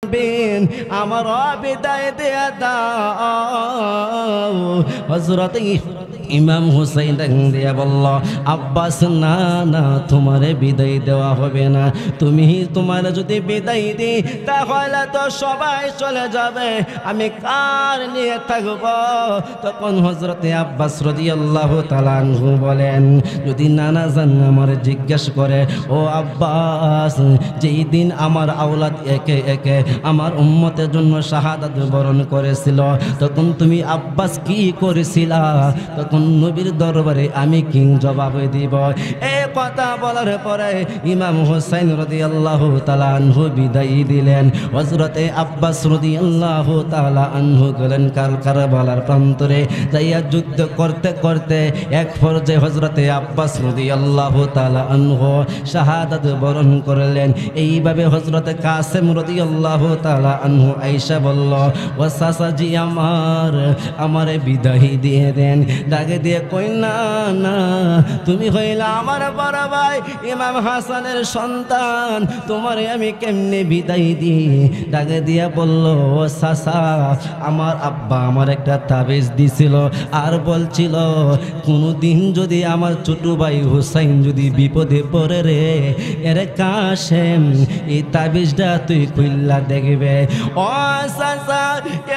আমার বিদায় দেয়া দাও। হযরত ইমাম হুসাইন দিয়া বলল, আব্বাস না না, তোমারে বিদায় দেওয়া হবে না। তোমার যদি বিদায় দিই তাহলে তো সবাই চলে যাবে, আমি কার নিয়ে থাকব? তখন হযরতে আব্বাস রাদিয়াল্লাহু তাআলা আনহু বলেন, যদি নানা জান আমার জিজ্ঞেস করে, ও আব্বাস, যেই দিন আমার আওলাদ একে একে আমার উম্মতের জন্য শাহাদাত বরণ করেছিল, তখন তুমি আব্বাস কি করেছিলা? তখন নবীর দরবারে আমি কি জবাব দিব? এই কথা বলার পরে ইমাম হুসাইন রাদিয়াল্লাহু তাআলা আনহু বিদায় দিলেন। হযরতে আব্বাস রাদিয়াল্লাহু তাআলা আনহু গেলেন কারবালার প্রান্তরে, যাইয়া যুদ্ধ করতে করতে এক পর্যায়ে হযরতে আব্বাস রাদিয়াল্লাহু তাআলা আনহু শাহাদাত বরণ করলেন। এইভাবে হযরতে কাসেম রাদিয়াল্লাহু তাআলা আনহু আয়েশা বলল, ও চাচাজি আমারে বিদায় দিয়ে দেন। ডাকে দিয়ে কই, না না, তুমি হইলা আমার বড় ভাই ইমাম হাসানের সন্তান, তোমারে আমি কেমনে বিদায় দিই? ডাকে দিয়া বলল, ও চাচা, আমার আব্বা আমার একটা তাবিজ দিছিল আর বলছিল, কোনদিন যদি আমার ছোট ভাই হুসাইন যদি বিপদে পড়ে রে, এরে কাশেম, এই তাবিজটা তুই খুললা দেখবে। ও চাচা,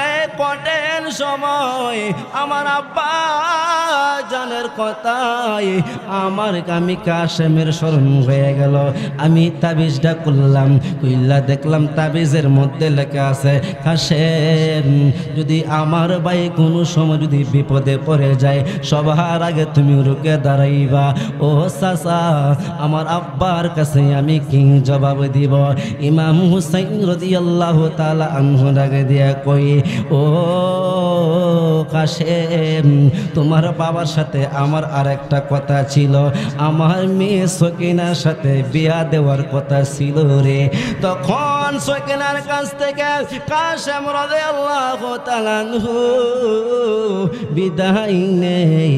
এই কঠিন সময় আমার আব্বা জানের কথাই আমি কাশেমের স্মরণ হয়ে গেল। আমি তাবিজটা করলাম, কইলা দেখলাম তাবিজের মধ্যে লেখা আছে, কাশেম, যদি আমার ভাই কোনো সময় যদি বিপদে পড়ে যায়, সবার আগে তুমি রুকে দাঁড়াইবা। ও চাচা, আমার আব্বার কাছে আমি কি জবাব দিব? ইমাম হুসাইন রাদিয়াল্লাহু তাআলা আনহু ডাকে দিয়া কই, ও কাশেম, তোমার বাবার সাথে আমার আরেকটা কথা ছিল, আমার মেয়ে সকিনার সাথে বিয়া দেওয়ার কথা ছিল রে। তখন সকিনার কাছ থেকে কাশেম রাদিয়াল্লাহু তাআলা আনহু বিদায় নেই।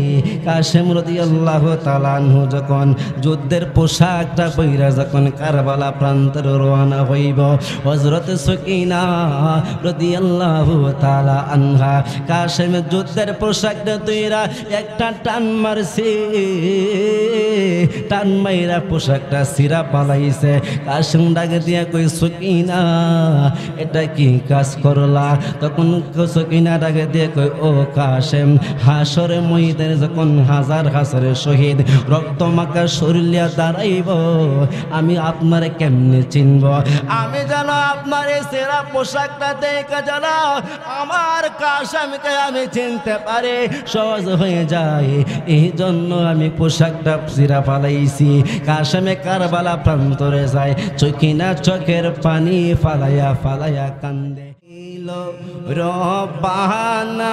কাশেম রাদিয়াল্লাহু তাআলা আনহু যখন যুদ্ধের পোশাকটা পইরা যখন কারবালা প্রান্তরে রওনা হইব, হযরত সকিনা রাদিয়াল্লাহু তাআলা আনহা কাশেমের যুদ্ধের পোশাকটা তৈরা একটা টান মারছে, টান মাইরা পোশাকটা সিরা পালাইছে। কাশেম ডাকে দিয়া কই, সকিনা, এটা কি কাজ করলা? তখন সকিনা ডাকে দিয়ে কই, ও কাশেম, হাসরে ময়দানে যখন হাজার হাজারে শহীদ রক্ত মাখা শরীরিয়া দাঁড়াইব, আমি আপনারে কেমনে চিনব? আমি যেন আপনার এই সেরা পোশাকটা দেখে যেন আমার কাশেমকে আমি চিনতে পারি, সহজ হয়ে যায়। এই জন্য আমি পোশাকটা সিরা ফালাইছি। কাশেমে কারবালা প্রান্তরে যায়, চকিনা চোখের পানি ফালাইয়া ফালাইয়া কান্দে। রব্বানা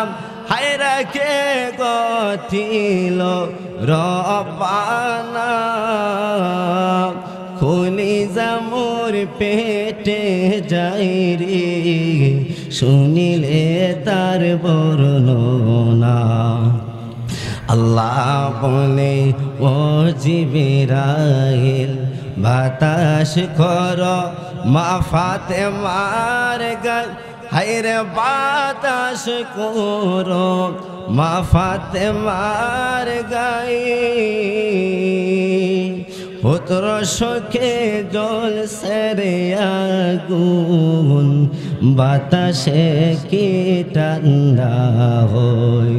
হায়রা কে গঠিল, রব্বানা খুলি জামুর পেটে যাই রে, শুনিলে তার বর্ণনা। আল্লাহ বলে, ও জিবরাইল, বাতাস কর মা ফাতেমার গায়ে, হায়রে বাতাস করো মা ফাতেমার গায়ে, পুত্র শোকে জল সেরে আগুন, বাতাসে কি ঠান্ডা হই।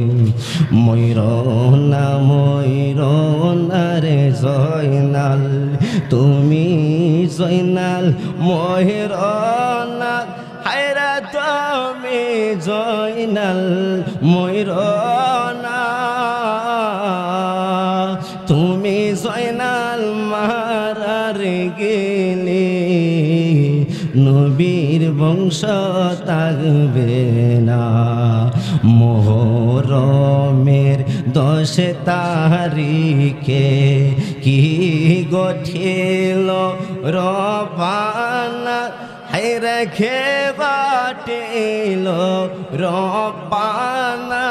ময়ূরনা ময়ূরনা রে জয়নাল, তুমি জয়নাল ময়ূরনা, হায়রা তুমি জয়নাল ময়ূরনা, তুমি জয়নাল মারার গেলে নবীর বংশ থাকবে না। মুহররমের 10 তারিখে কি গঠিল রব্বানা, হায়রে খে বাটিল রব্বানা,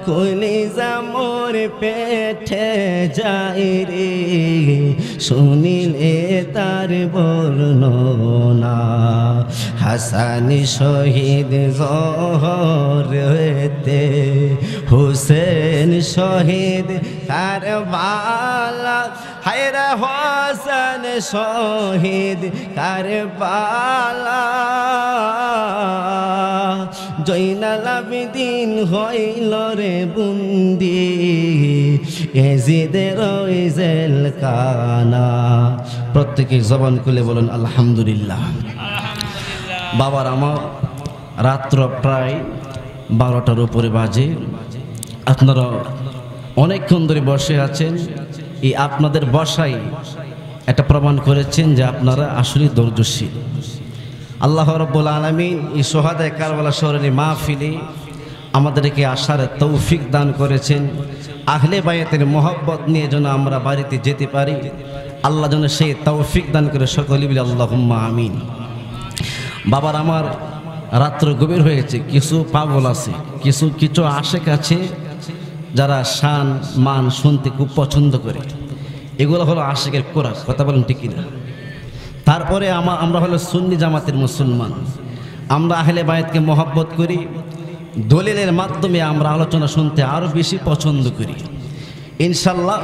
কলিজা মোর পেটে যাই রে, শুনিলে তার বর্ণনা। হাসান শহীদ জোহরেতে, হুসেন শহীদ কারবালা, হায়রে হাসান শহীদ কারবালা। জয়নাল আবেদিন হইল রে বন্দি, এজিদের জেল কানা। প্রত্যেকে জবান খুলে বলুন আলহামদুলিল্লাহ। বাবার আমার রাত্র প্রায় 12টার উপরে বাজে। আপনারা অনেকক্ষণ ধরে বসে আছেন। এই আপনাদের বসাই এটা প্রমাণ করেছেন যে আপনারা আসলে ধৈর্যশীল। আল্লাহ রাব্বুল আলামিন এই সোহাদায়ে কারবালা শহরের মাহফিলে আমাদেরকে আসার তৌফিক দান করেছেন। আহলে বায়াতের মহব্বত নিয়ে যেন আমরা বাড়িতে যেতে পারি, আল্লাহ যেন সেই তৌফিক দান করে। সকলে বলি আল্লাহুম্মা আমিন। বাবার আমার রাত্র গভীর হয়েছে, কিছু পাগল আছে, কিছু আশেক আছে যারা শান মান শুনতে খুব পছন্দ করে। এগুলো হলো আশেকের কোরআন, কথা বলেন ঠিক কিনা? তারপরে আমরা হলো সুন্নি জামাতের মুসলমান, আমরা আহলে বায়াতকে মহব্বত করি। দলিলের মাধ্যমে আমরা আলোচনা শুনতে আরও বেশি পছন্দ করি। ইনশাল্লাহ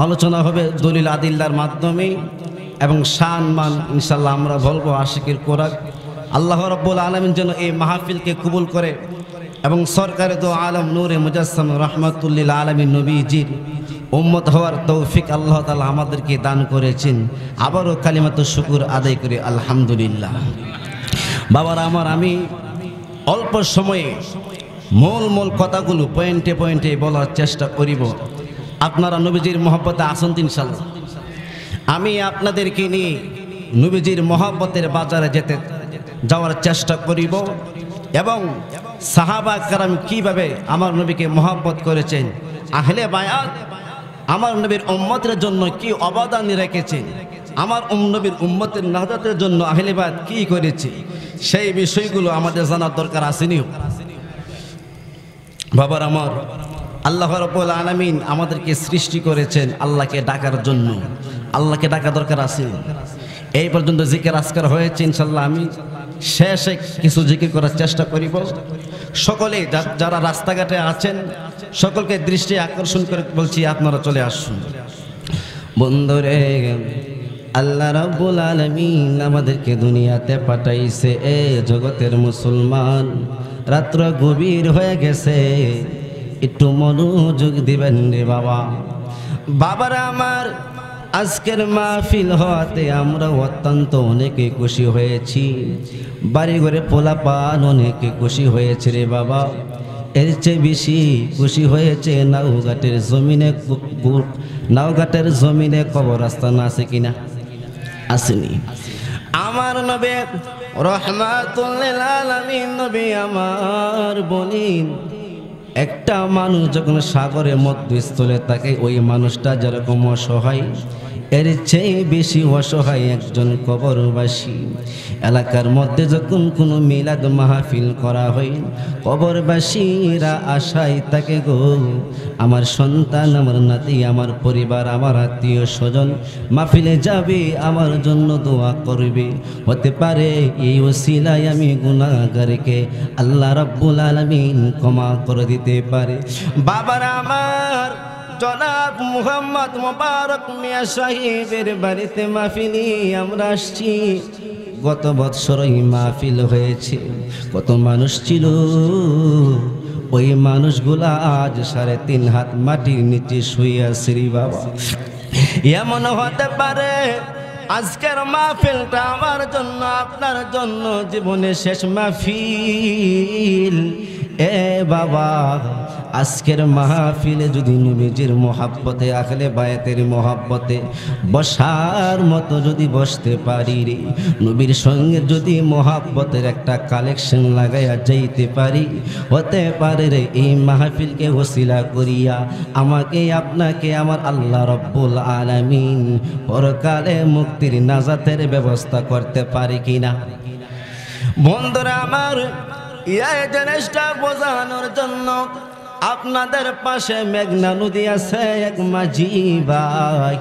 আলোচনা হবে দলিল আদিল্লার মাধ্যমে এবং শান মান ইনশাল্লাহ আমরা বলবো আশিকের কোরআন। আল্লাহ রাব্বুল আলামিন যেন এই মাহফিলকে কবুল করে এবং সরকারে দো আলম নূরে মুজাসসাম রহমাতুল্লিল আলামিন নবীজির উম্মত হওয়ার তৌফিক আল্লাহ তাআলা আমাদেরকে দান করেছেন। আবারও কালিমাতুশ শুকর আদায় করে আলহামদুলিল্লাহ। বাবারা আমার, আমি অল্প সময়ে মূল কথাগুলো পয়েন্টে পয়েন্টে বলার চেষ্টা করিব। আপনারা নবীজির মহব্বতে আসুন ইনশাআল্লাহ। আমি আপনাদেরকে নিয়ে নবীজির মহব্বতের বাজারে যাওয়ার চেষ্টা করিব এবং সাহাবা কেরাম কিভাবে আমার নবীকে মহব্বত করেছেন, আহলে বায়াত আমার নবীর উম্মতের জন্য কি অবদান রেখেছেন, আমার নবীর উম্মতের নাজাতের জন্য আহলে বায়াত কি করেছে, সেই বিষয়গুলো আমাদের জানার দরকার আসেনি। বাবার আমার, আল্লাহ রাব্বুল আলামিন আমাদেরকে সৃষ্টি করেছেন আল্লাহকে ডাকার জন্য। আল্লাহকে ডাকা দরকার আছে। এই পর্যন্ত জিকির আজকার হয়েছে, ইনশাল্লাহ আমি শেষে কিছু জিকির করার চেষ্টা করিব। সকলে যারা রাস্তাঘাটে আছেন সকলকে দৃষ্টি আকর্ষণ করে বলছি, আপনারা চলে আসুন। বন্ধুরে, আল্লাহ রাব্বুল আলামিন আমাদেরকে দুনিয়াতে পাঠাইছে এ জগতের মুসলমান। রাত্র গভীর হয়ে গেছে, একটু মনোযোগ দিবেন রে বাবা। বাবারা আমার, আজকের মাহফিল হওয়াতে আমরা অত্যন্ত অনেকে খুশি হয়েছি। বাড়ি ঘরে পোলাপান অনেকে খুশি হয়েছে রে বাবা। এর চেয়ে বেশি খুশি হয়েছে নাওঘাটের জমিনে কবরস্থান আছে কিনা? আসেনি? আমার নবী রহমাতুল লিল আলামিন নবী আমার বলেন, একটা মানুষ যখন সাগরের মধ্যস্থলে থাকে ওই মানুষটা যেরকম অসহায়, এর চেয়ে বেশি অসহায় একজন কবরবাসী। এলাকার মধ্যে যখন কোনো মিলাদ মাহফিল করা হয়, কবরবাসীরা আশায় থাকে, গো আমার সন্তান, আমার নাতি, আমার পরিবার, আমার আত্মীয় স্বজন মাহফিলে যাবে, আমার জন্য দোয়া করবে। হতে পারে এই ওসিলায় আমি গুনাহগারকে আল্লাহ রাব্বুল আলামিন ক্ষমা করে দিতে পারে। বাবার আমার, জনাব মুহাম্মদ মোবারক মিয়া সাহেবের বাড়িতে মাহফিলে আমরা আসছি। গত বৎসর এই মাহফিল হয়েছে, কত মানুষ ছিল, ওই মানুষগুলা আজ 3.5 হাত মাটির নিচে শুয়ে আছে রে বাবা। এমন হতে পারে আজকের মাহফিলটা আমার জন্য, আপনার জন্য জীবনের শেষ মাহফিল। এ বাবা, আজকের মাহফিলে যদি নবীজির মহব্বতে, আহলে বায়াতের মহব্বতে বসার মতো যদি বসতে পারি রে, নবীর সঙ্গে যদি মহব্বতের একটা কালেকশন লাগাইয়া যাইতে পারি, হতে পারে রে এই মাহফিলকে ওসিলা করিয়া আমাকে আপনাকে আমার আল্লাহ রাব্বুল আলামিন পরকালে মুক্তির নাজাতের ব্যবস্থা করতে পারি কিনা। বন্ধুরা আমার, এই জিনিসটা বোঝানোর জন্য আপনাদের পাশে মেঘনা নদী আছে, এক মাঝি ভাই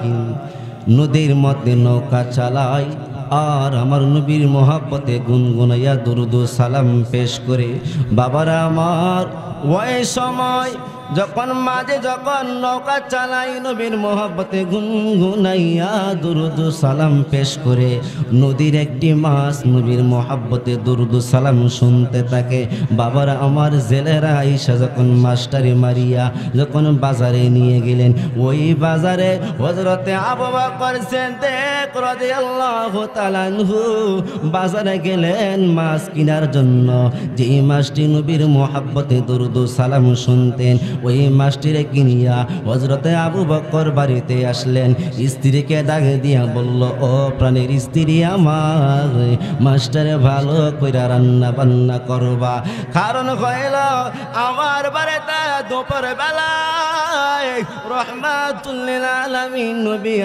নদীর মধ্যে নৌকা চালায় আর আমার নবীর মহাব্বতে গুনগুনাইয়া দুরুদ সালাম পেশ করে। বাবারা আমার, ওই সময় যখন মাঝে যখন নৌকা চালাই নবীর মহব্বতে গুনগুনাইয়া দুরুদ সালাম পেশ করে, নদীর একটি মাছ নবীর মহব্বতে দুরুদ সালাম শুনতে থাকে। বাবারা আমার, জেলেরা আইসা যখন মাস্টারি মারিয়া যখন বাজারে নিয়ে গেলেন, ওই বাজারে হযরতে আবু বকর সিদ্দিক রাদিয়াল্লাহু তাআলা আনহু বাজারে গেলেন মাছ কেনার জন্য। যেই মাছটি নবীর মহব্বতে দুরুদ সালাম শুনতেন, ওই মাছটিরে কিনিয়া হযরতে আবু বকর বাড়িতে আসলেন। স্ত্রীকে ডাকে দিয়া বলল, ও প্রাণের স্ত্রী আমার, মাছটারে ভালো কইরা রান্না বান্না করবা, কারণ হইল আমার বাড়িতে দুপুর বেলায় রহমাতুল লিল আলামিন নবী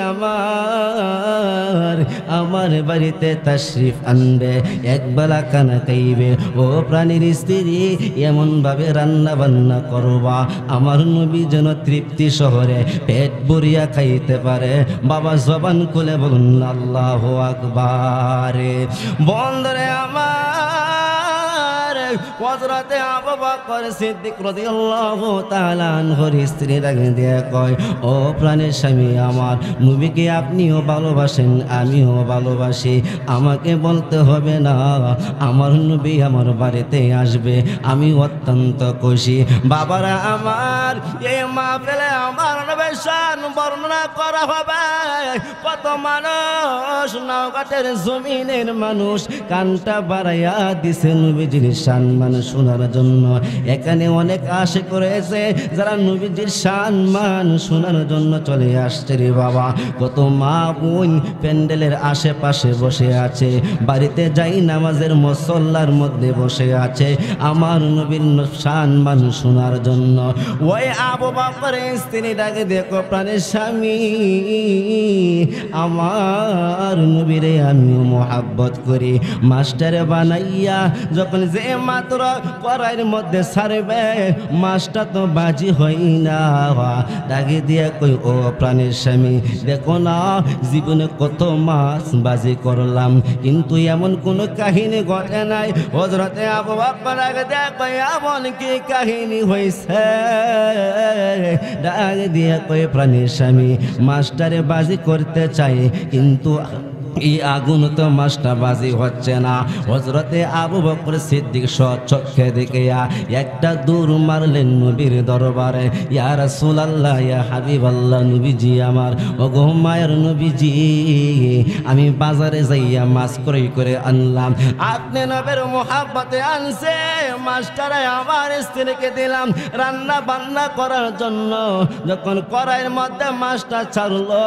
আমার বাড়িতে তাশরিফ আনবে, একবেলা খানা খাইবে। ও প্রাণীর স্ত্রী, এমন ভাবে রান্না বান্না করবা আমার নবী যেন তৃপ্তি শহরে পেট ভরিয়া খাইতে পারে। বাবা জবান খুলে বলুন আল্লাহু আকবার। বন্ধুরে আমার, হযরতে আবু বকর সিদ্দিক রাদিয়াল্লাহু তাআলা আনহুর স্ত্রী ডাকে দিয়ে কয়, ও প্রাণের স্বামী আমার, নবীকে আপনিও ভালোবাসেন, আমিও ভালোবাসি, আমাকে বলতে হবে না, আমার নবী আমার বাড়িতে আসবে, আমি অত্যন্ত খুশি। বাবারা আমার, এই মাহফিলে আমার নবীর শান বর্ণনা করা হবে। কত মানুষ নওগাঁটের জমিনের মানুষ কানটা বাড়াইয়া দিছে নবীজির সম্মান শোনার জন্য। এখানে অনেক আশা করেছে যারা নবীজির সম্মান শোনার জন্য চলে আসছে রে বাবা। কত মা বোন প্যান্ডেলের আশেপাশে বসে আছে, বাড়িতে যাই নামাজের মুসল্লার মধ্যে বসে আছে আমার নবীর সম্মান শোনার জন্য। ওই আবু বকরের স্ত্রী ডাকে, দেখো প্রাণের স্বামী, আমার নবীরে আমিও মোহাব্বত করি, মাস্টারে বানাইয়া যখন যে মাত্র কড়াইয়ের মধ্যে ছাড়বে, মাছটা তো বাজি হই না। ডাকে দিয়া কই, ও প্রাণের স্বামী, দেখো না জীবনে কত মাছ বাজি করলাম, কিন্তু এমন কোন কাহিনী ঘটে নাই। হযরতে আবু বকর ডাকে দিয়া কই, এমন কি কাহিনী হইছে? ডাকে দিয়া কই, প্রাণের স্বামী, মাস্টারে বাজি করতে চাই, কিন্তু এই আগুন তো মাছটা বাজি হচ্ছে না। হযরতে আবু বকর সিদ্দিক চক্ষে দেখিয়া একটা দূর মারলেন নবীর দরবারে। ইয়া রাসূলুল্লাহ, ইয়া হাবিবাল্লাহ, নবীজি আমার, ওগো মায়ের নবীজি, আমি বাজারে যাইয়া মাছ ক্রয় করে আনলাম, আপনি নবীর মুহাব্বতে আনছে, মাছটারে আমার স্ত্রীকে দিলাম রান্না বান্না করার জন্য। যখন কড়াইয়ের মধ্যে মাছটা ছাড়লো,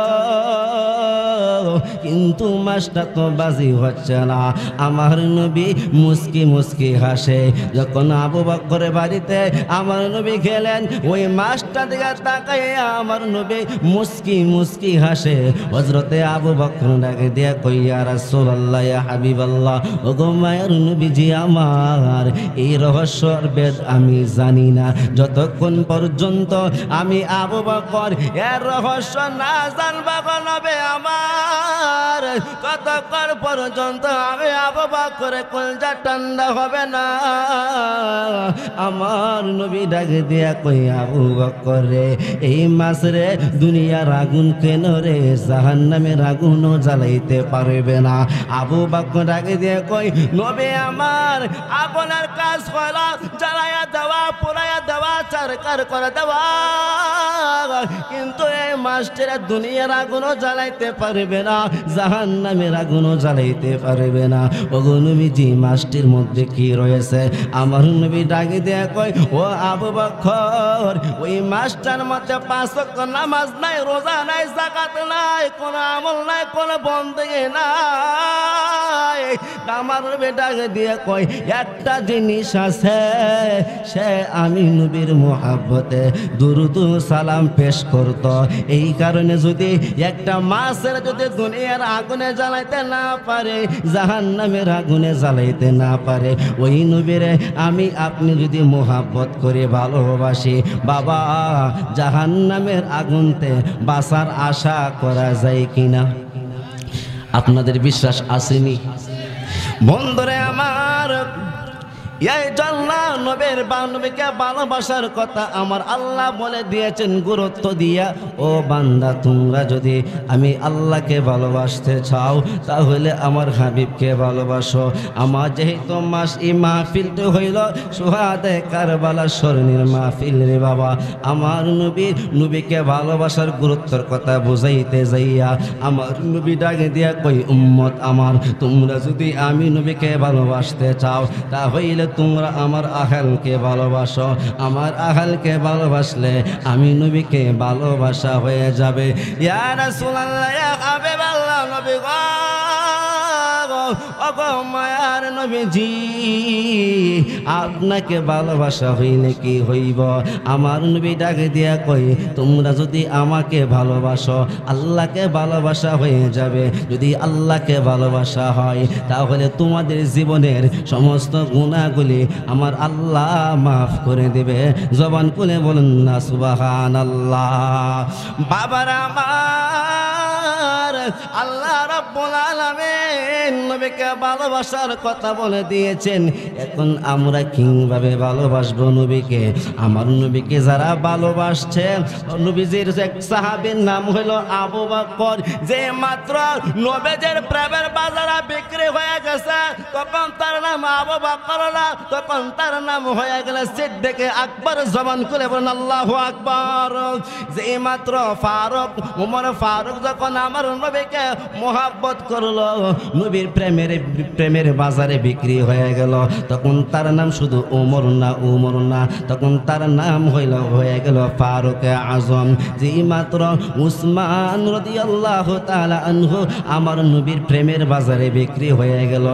কিন্তু মাছটা তো বাজি হচ্ছে না। আমার নবী মুস্কি মুস্কি হাসে। যখন আবু বকরের বাড়িতে আমার নবী গেলেন, ওই মাছটা দিকে তাকাইয়া আমার নবী মুস্কি মুস্কি হাসে। হযরতে আবু বকর ডাকে দিয়া কই, ইয়া রাসূলুল্লাহ, ইয়া হাবিবাল্লাহ, ওগো মায়ের নবীজি আমার, এই রহস্যর বেদ আমি জানি না। যতক্ষণ পর্যন্ত আমি আবু বকর এর রহস্য না জানবা গো নবী আমার, ততক্ষণ পর্যন্ত আমি আবু বকরের কলজা ঠান্ডা হবে না। আমার নবী ডাকে দিয়া কই, আবু বকর রে, এই মাছ রে দুনিয়ার আগুন কেন রে জাহান্নামের আগুনও জ্বালাইতে পারবে না। আবু বকর ডাকে দিয়া কই, নবী আমার, আপনার কাজ হলো জ্বালাইয়া দেওয়া, পোড়াইয়া দেওয়া, চারকার করে দেওয়া, কিন্তু এই মাছটা দুনিয়ার আগুনও জ্বালাইতে পারবে না, জাহান্নামের আগুনও জ্বালাইতে পারবে না। ওগো নবীজি, মাছটির মধ্যে কি রয়েছে? আমার নবী ডাকে দেয়া কয়, ও আবু বকর, ওই মাছটার মধ্যে 5 ওয়াক্ত নামাজ নাই, রোজা নাই, যাকাত নাই, কোন আমল নাই, কোন বন্দেগি নাই, আমার বেটাকে দিয়ে কই একটা জিনিস আছে, সে আমি নবীর মোহাব্বতে দুরুদ সালাম পেশ করত। এই কারণে যদি একটা মাছের যদি দুনিয়ার আগুনে জ্বালাইতে না পারে, জাহান্নামের আগুনে জ্বালাইতে না পারে, ওই নবীরে আমি আপনি যদি মোহাব্বত করে ভালোবাসি, বাবা জাহান্নামের আগুনতে বাঁচার আশা করা যায় কিনা? আপনাদের বিশ্বাস আসেনি? বন্ধুরে আমার, এই জন্য নবীকে ভালোবাসার কথা আমার আল্লাহ বলে দিয়েছেন গুরুত্ব দিয়া, ও বান্দা তোমরা যদি আমি আল্লাহকে ভালোবাসতে চাও তাহলে আমার হাবিবকে ভালোবাসো। আমার যেহেতু এই মাহফিলটা হইল সুহাদে কারবালা স্মরণের মাহফিল রে বাবা, আমার নবীকে ভালোবাসার গুরুত্বের কথা বুঝাইতে যাইয়া আমার নবী ডাকে দিয়া কই, উম্মত আমার, তোমরা যদি আমি নবীকে ভালোবাসতে চাও তাহলে তোমরা আমার আহলকে ভালোবাসো। আমার আহলকে ভালোবাসলে আমি নবীকে ভালোবাসা হয়ে যাবে। ইয়া রাসূলুল্লাহ, ইয়া হাবিবাল্লাহ, নবী গো, ওগো মায়ার নবীজি, আপনাকে ভালোবাসা হইলে কি হইব? আমার নবী ডাকে দিয়া কই, তোমরা যদি আমাকে ভালোবাসো আল্লাহকে ভালোবাসা হয়ে যাবে। যদি আল্লাহকে ভালোবাসা হয় তাহলে তোমাদের জীবনের সমস্ত গুনাহগুলি আমার আল্লাহ মাফ করে দেবে। জবান খুলে বলুন না সুবহানাল্লাহ। বাবার আমার, আল্লাহ রাব্বুল আলামিন নবীকে ভালোবাসার কথা বলে দিয়েছেন। এখন আমরা কিভাবে ভালোবাসবো নবীকে? আমার নবীকে যারা ভালোবাসছে, নবীজির এক সাহাবীর নাম হলো আবু বকর, যে মাত্র নবীজির প্রেমের বাজারে বিক্রি হয়ে গেছে, তখন তার নাম আবু বকর না, তখন তার নাম হয়ে গেল সিদ্দিক আকবর। জবান খুলে বলেন আল্লাহু আকবার। যে মাত্র ওমর ফারুক যখন আমার নবীকে মোহাব্বত করলো, নবীর প্রেমের বাজারে বিক্রি হয়ে গেল, তখন তার নাম শুধু ওমর না, তখন তার নাম হয়ে গেল ফারুক আজম। যে মাত্র উসমান রাদিয়াল্লাহু তাআলা আনহু আমার নবীর প্রেমের বাজারে বিক্রি হয়ে গেল,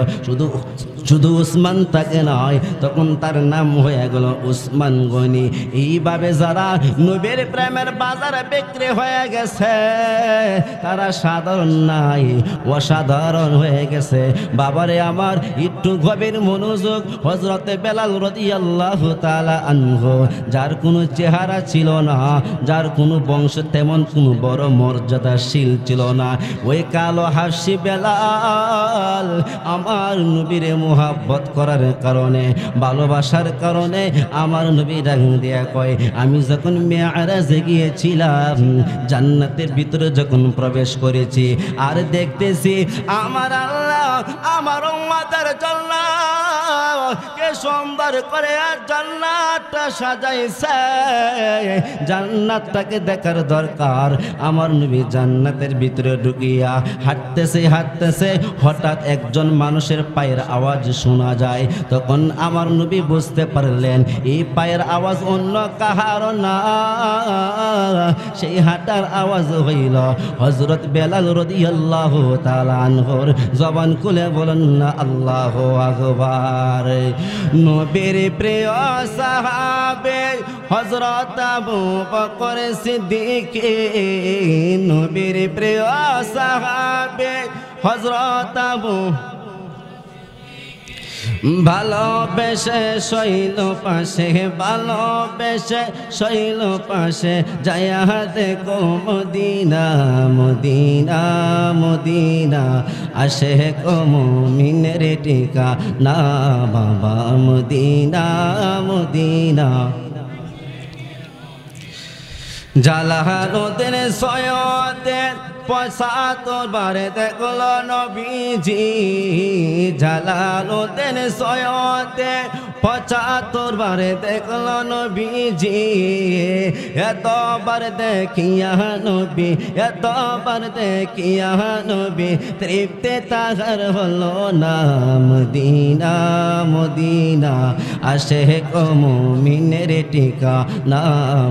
শুধু উসমান তাকে নয়, তখন তার নাম হয়ে গেল উসমান গনি। এইভাবে যারা নবীর প্রেমের বাজারে বিক্রি হয়ে গেছে তারা সাধারণ নাই, অসাধারণ হয়ে গেছে। বাবারে আমার, একটু গভীর মনোযোগ। হযরতে বেলাল রাদিয়াল্লাহু তাআলা আনহু, যার কোনো চেহারা ছিল না, যার কোনো বংশ তেমন কোনো বড় মর্যাদাশীল ছিল না, ওই কালো হাসি বেলাল আমার নবীরে মোহাব্বত করার কারণে, ভালোবাসার কারণে আমার নবী ডাক দিয়া কয়, আমি যখন মেরাজে গিয়েছিলাম, জান্নাতের ভিতরে যখন প্রবেশ করেছি আর দেখতেছি আমার আল্লাহ আমার উম্মতের জন্য কে সুন্দর করে জান্নাতটা সাজাইছে, জান্নাতটাকে দেখার দরকার। আমার নবী জান্নাতের ভিতরে ঢুকিয়া হাঁটতেছে, হঠাৎ একজন মানুষের পায়ের আওয়াজ শোনা যায়। তখন আমার নবী বুঝতে পারলেন এই পায়ের আওয়াজ অন্য কাহার না, সেই হাঁটার আওয়াজ হইল হযরত বেলাল রাদিয়াল্লাহু তাআলা আনহুর। জবান খুলে বলেন না আল্লাহু আকবার। নবীর প্রিয় সাহাবে হযরত আবু বকর সিদ্দিক, নবীর প্রিয় সাহাবে হযরত আবু, ভালোবেসে শৈল পাশে, ভালোবেসে শৈল পাশে, যায়া দেখো মদিনা মদিনা মদিনা, আসে কো মুমিনের ঠিকানা বাবা মদিনা মদিনা। জালালউদ্দিন সৈয়দের ৭৫ বারে দেখলো নবীজি, জালালউদ্দিন সৈয়দের ৭৫ বারে দেখলো নবীজি। এতবার দেখিয়া নবী, এতবার দেখিয়া নবী, তৃপ্তি তাহার হলো না মদিনা মদিনা, আসে কো মুমিনের ঠিকানা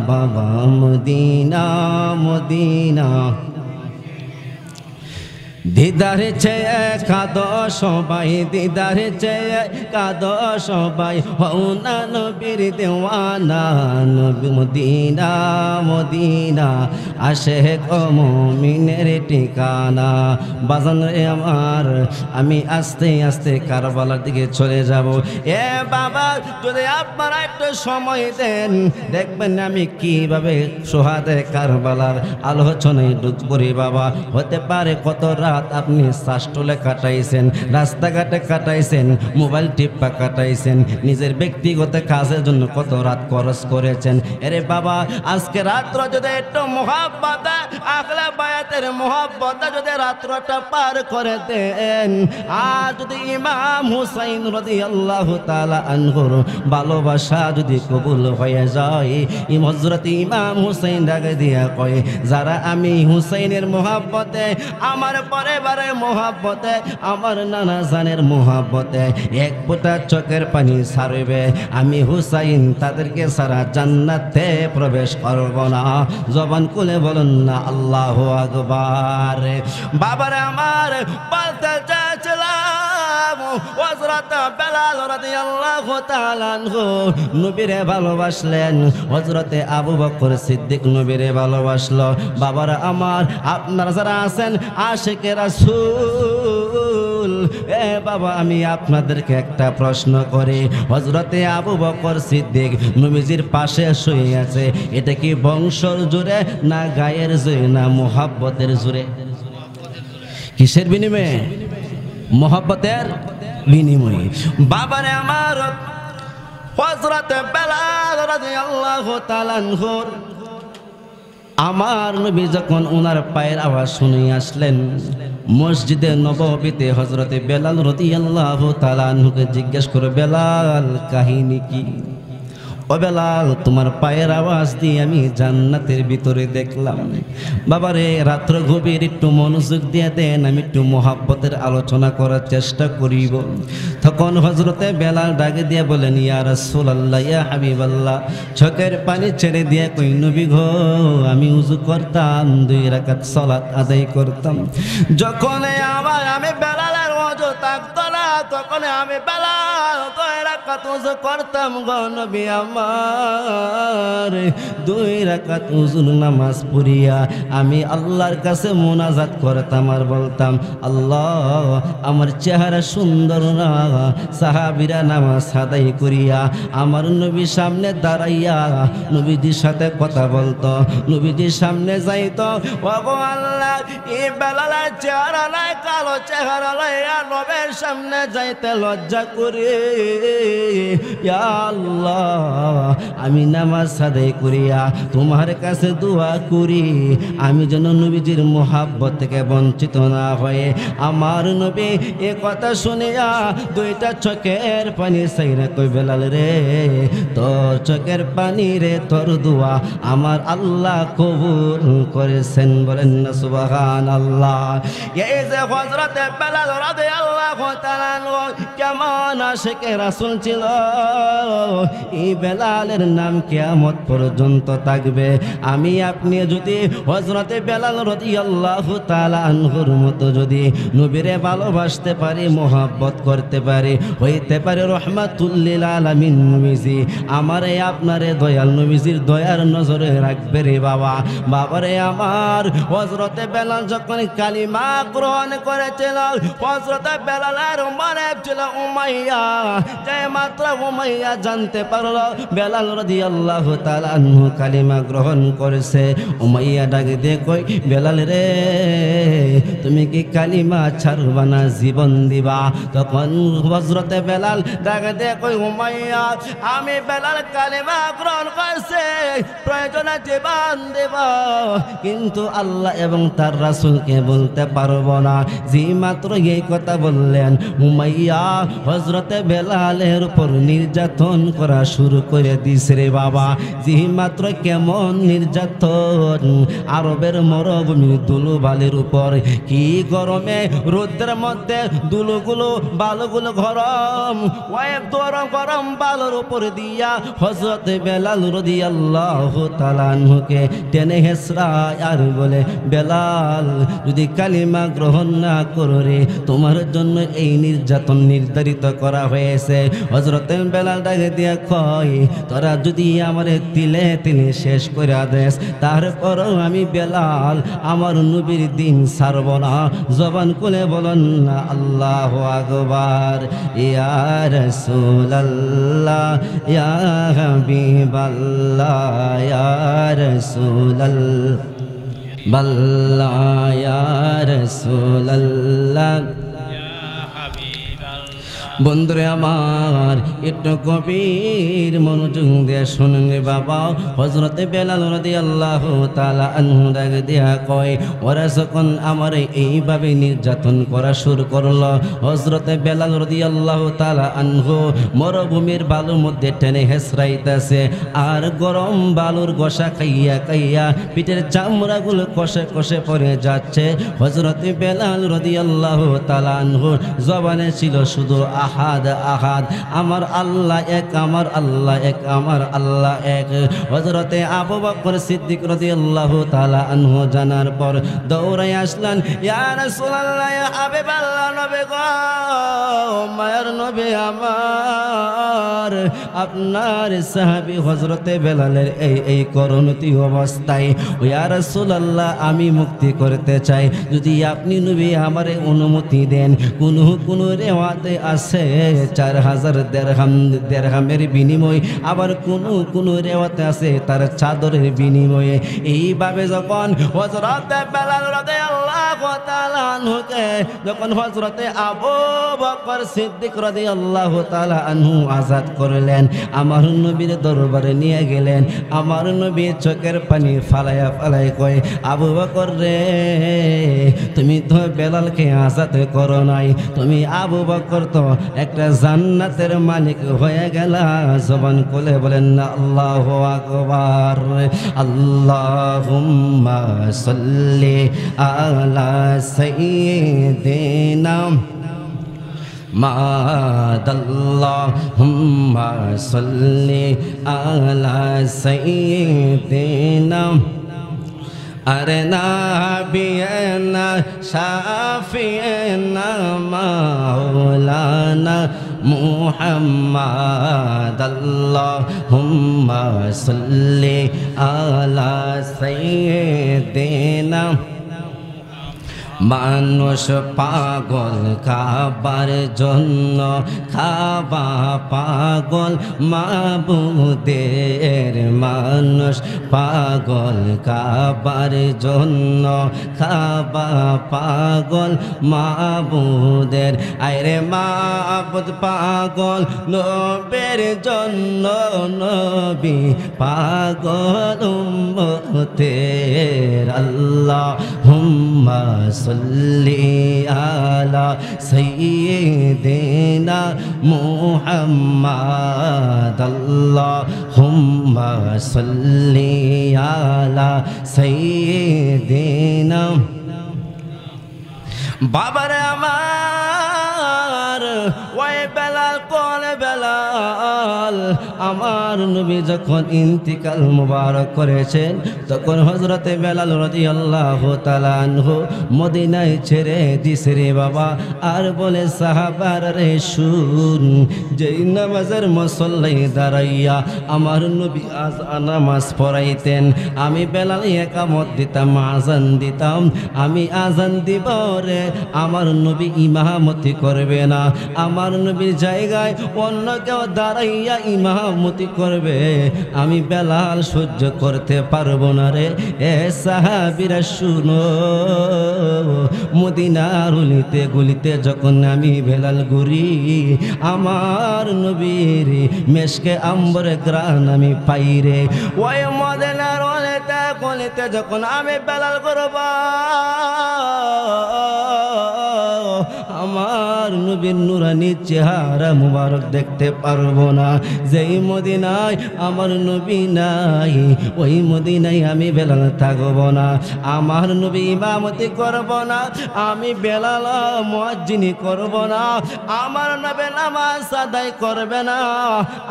বাবা মদিনা মদিনা। দিদারে চেয়ে কাঁদো সবাই, দিদারে চেয়ে কাঁদো সবাই, হও না নবীর দেওয়ানা, নবী মদিনা মদিনা আশেক ও মুমিনের ঠিকানা। বাজান রে আমার, আমি আস্তে আস্তে কারবালার দিকে চলে যাব। এ বাবা, যদি আপনারা একটু সময় দেন, দেখবেন আমি কিভাবে সোহাদে কারবালার আলোচনায় ডুববরি বাবা। হতে পারে কত রাত আপনি শ্বাসটলে কাটাইছেন, রাস্তাঘাটে কাটাইছেন, মোবাইল টিপা কাটাইছেন, নিজের ব্যক্তিগত কাজের জন্য কত রাত খরচ করেছেন। এরে বাবা, আজকে রাত্র যদি একটু মোহাব্বত আখলা বায়াতের মোহাব্বত যদি রাত্রটা পার করে দেন, আর যদি ইমাম হুসাইন রাদিয়াল্লাহু তাআলা আনহুর ভালোবাসা যদি কবুল হয়ে যায়, হযরত ইমাম হুসাইন ডাকে দিয়া কয়, যারা আমি হুসাইনের মোহাব্বতে, আমার পরিবারের মোহাব্বতে, আমার নানা জানের মোহাব্বতে এক ফোঁটা চোখের পানি ছাড়বে, আমি হুসাইন তাদেরকে সারা জান্নাতে প্রবেশ করব না। জবান খুলে বলুন না আল্লাহু আকবার। বাবারে আমার, বলতে চাইছিলাম হযরত বেলাল রাদিয়াল্লাহু তাআলা আনহু নবীরে ভালোবাসলেন, হযরতে আবু বকর সিদ্দিক নবীরে ভালোবাসলো। বাবারা আমার, আপনারা যারা আছেন আশিকে রাসূল, এ বাবা আমি আপনাদেরকে একটা প্রশ্ন করি, হযরতে আবু বকর সিদ্দিক নবীজির পাশে শুয়ে আছে, এটা কি বংশর জোরে না গায়ের জোরে না মোহাব্বতের জোরে? কিসের বিনিময়ে? মোহাব্বতের বিনিময়ে। বাবারে আমার, হযরত বেলাল রাদিয়াল্লাহু তাআলা আনহুর আমার নবী যখন ওনার পায়ের আওয়াজ শুনে আসলেন মসজিদে নববীতে, হযরতে বেলাল রাদিয়াল্লাহু তাআলা আনহুকে জিজ্ঞেস করে, বেলাল কাহিনী কি? ও বেলাল, তোমার পায়ের আওয়াজ দিয়ে আমি জান্নাতের ভিতরে দেখলাম। বাবারে, রাত্র গভীর, একটু মনোযোগ দিয়ে দেন, আমি একটু মোহাব্বতের আলোচনা করার চেষ্টা করিব। তখন হযরতে বেলাল ডাকে দিয়ে বলেন, ইয়া রাসূলুল্লাহ, ইয়া হাবিবাল্লাহ, চোখের পানি ছেড়ে দিয়ে কই, নবী গো, আমি উযু করতাম, 2 রাকাত সালাত আদায় করতাম। যখন আমি বেলালের ওযু থাকতো না, তখন আমি বেলাল 2 রাকাত উযু করতাম গো নবী আমার। 2 রাকাত উযুর নামাজ পড়িয়া আমি আল্লাহর কাছে মুনাজাত করতাম আর বলতাম, আল্লাহ, আমার চেহারা সুন্দর না। সাহাবীরা নামাজ আদায় করিয়া আমার নবীর সামনে দাঁড়াইয়া নবীজির সাথে কথা বলতো, নবীজির সামনে যাইতো। ওগো আল্লাহ, এই বেলালের চেহারা নাই, কালো চেহারা লইয়া নবীর সামনে যাইতে লজ্জা করে। ইয়া আল্লাহ, আমি নামাজ আদায় করিয়া তোমার কাছে দোয়া করি, আমি যেন নবীজির মোহাব্বত থেকে বঞ্চিত না হয়ে। আমার নবী এ কথা শুনিয়া 2টা চোখের পানি সাইরা কই, বেলাল রে, তোর চোখের পানি রে, তোর দোয়া আমার আল্লাহ কবুল করেছেন। বলেন না সুবহানাল্লাহ। এই যে হযরত বেলাল রাদিয়াল্লাহু তাআলা কেমন আশিকে রাসূল ছিল, এই বেলালের নাম কিয়ামত পর্যন্ত থাকবে। আমি আপনি যদি হযরতে বেলাল রাদিয়াল্লাহু তাআলা আনহুর মতো যদি নবীরে ভালোবাসতে পারি, মোহাব্বত করতে পারি, হইতে পারে রহমাতুল লিল আলামিন নবীজি আমারে আপনারে দয়াল নবীজির দয়ার নজরে রাখবে রে বাবা। বাবারে আমার, হযরতে বেলাল যখন কালিমা গ্রহণ করেছিল, হযরতে বেলালের মনে ছিল উমাইয়া, যে মাত্র উমাইয়া জানতে পারলো বেলাল রাদিয়াল্লাহু তাআলা আনহু কালিমা গ্রহণ করেছে, উমাইয়া ডাকে দিয়ে কই, বেলাল রে, তুমি কি কালিমা ছাড়বা না জীবন দিবা? তখন হযরতে বেলাল ডাকে দিয়ে কই, উমাইয়া, আমি বেলাল কালিমা গ্রহণ করছে, প্রয়োজনে জীবন দেব, কিন্তু আল্লাহ এবং তার রাসূলকে বলতে পারবো না। যে মাত্র এই কথা বললেন, উমাইয়া দিয়া হযরতে বেলালের উপর নির্যাতন করা শুরু করে দিছে রে বাবা। যে মাত্র কেমন নির্যাতন, আরবের মরুভূমির ধুলোবালির উপর কি গরমে, রোদের মধ্যে ধুলোগুলো বালুগুলো গরম, ওই গরম বালুর উপর দিয়া হযরতে বেলাল রাদিয়াল্লাহু তাআলা আনহুকে টেনে হেসরায় আর বলে, বেলাল যদি কালিমা গ্রহণ না করো রে, তোমার জন্য এই নির্যাতন নির্ধারিত করা হয়েছে। হযরতে বেলাল ডাকে দিয়া কয়, তোরা যদি আমারে তিলে তিলে শেষ করে দেস, তারপরও আমি বেলাল আমার নবীর দিন ছাড়ব না। জবান খুলে বলেন না আল্লাহু আকবার। ইয়া রাসূলুল্লাহ ইয়া হাবিবাল্লাহ ইয়া রাসূলুল্লাহ বাল্লাহ ইয়া রাসূলুল্লাহ। বন্ধুরে আমার, একটু গভীর মনোযোগ দিয়ে শুনুন রে বাবা। হযরতে বেলাল রাদিয়াল্লাহু তাআলা আনহু ডাক দিয়া কয়, ওরা যখন আমার এইভাবে নির্যাতন করা শুরু করলো, হযরতে বেলাল রাদিয়াল্লাহু তাআলা আনহু মরুভূমির বালুর মধ্যে টেনে হেসরাইতেছে, আর গরম বালুর গোসা খাইয়া খাইয়া পিঠের চামড়াগুলো কষে কষে পড়ে যাচ্ছে। হযরতে বেলাল রাদিয়াল্লাহু তাআলা আনহু জবানে ছিল শুধু আহাদ আহাদ, আমার আল্লাহ এক, আমার আল্লাহ এক, আমার আল্লাহ এক। হযরতে আবু বকর সিদ্দিক রাদিয়াল্লাহু তাআলা আনহু জানার পর দৌড়াই আসলেন, ইয়া রাসূলুল্লাহ ইয়া হাবিবাল্লাহ, নবী গো, মায়ের নবী আমার, আপনার সাহাবী হযরতে বেলালের এই করুণতি অবস্থায়, ইয়া রাসূলুল্লাহ আমি মুক্তি করতে চাই, যদি আপনি নবী আমারে অনুমতি দেন। কোন রেওয়াতে আছে 4000 দিরহামের বিনিময়, আবার কোন রেওয়াতে আছে তার চাদরের বিনিময়ে। এইভাবে যখন হযরতে বেলাল রাদিয়াল্লাহু তাআলা আনহুকে যখন হযরতে আবু বকর সিদ্দিক রাদিয়াল্লাহু তাআলা আনহু আজাদ করলেন, আমার নবীর দরবারে নিয়ে গেলেন। আমার নবী চোখের পানি ফালায়া ফালাই কয়, আবু বকর রে, তুমি তো বেলালকে আজাদ করো নাই, তুমি আবু বকর তো একটা জান্নাতের মালিক হয়ে গেল। জবান খুলে বলেন না আল্লাহু আকবার। আল্লাহুম্মা সাল্লি আলা সাইয়্যিদিনা মাদাল্লাহুম্মা সাল্লি আলা সাইয়্যিদিনা আরনা বিয়ানা শাফিয়ানা মাওলানা মুহাম্মাদ। আল্লাহুম্মা সাল্লি আলা সাইয়্যিদিনা। মানুষ পাগল খাবার জন্য, খাবা পাগল মাবুদের। মানুষ পাগল খাবার জন্য, খাবা পাগল মাবুদের। আরে মাবুদ পাগল নবীর জন্য, নবী পাগল উম্মতের। আল্লাহুম্মা সাল্লি আলা সাইয়্যিদিনা মুহাম্মাদ। আল্লাহুম্মা সাল্লি আলা সাইয়্যিদিনা। বাবারে আমার, ওই বেলাল কোন বেলাল, আমার নবী যখন ইন্তিকাল মুবারক করেছেন, তখন হযরতে বেলাল রাদিয়াল্লাহু তাআলা আনহু মদিনায় ছেড়ে দিছে রে বাবা। আর বলে, সাহাবারা রে শুন, যেই নামাজের মুসল্লায় দাঁড়াইয়া আমার নবী নামাজ পড়াইতেন, আমি বেলাল একামত দিতাম, আজান দিতাম। আমি আজান দিব রে, আমার নবী ইমামতি করবে না, আমার নবীর জায়গায় অন্য কেউ দাঁড়াইয়া ইমামতি করবে, আমি বেলাল সহ্য করতে পারবো না রে। এ সাহাবীরা শুনো, মদিনার অলিতে গলিতে যখন আমি বেলাল ঘুরি, আমার নবীর মেশকে আম্বরে গ্রান আমি পাই রে। ওই মদিনার অলিতে গলিতে যখন আমি বেলাল করব আমার নবীর নুরানি চেহারা মুবারক দেখতে পারবো না। যেই মদিনায় আমার নবী নাই ওই মদিনায় আমি বেলাল থাকব না। আমার নবী ইমামতি করব না, আমি বেলাল মুয়াজ্জিনি করব না। আমার নবী নামাজ আদায় করবে না,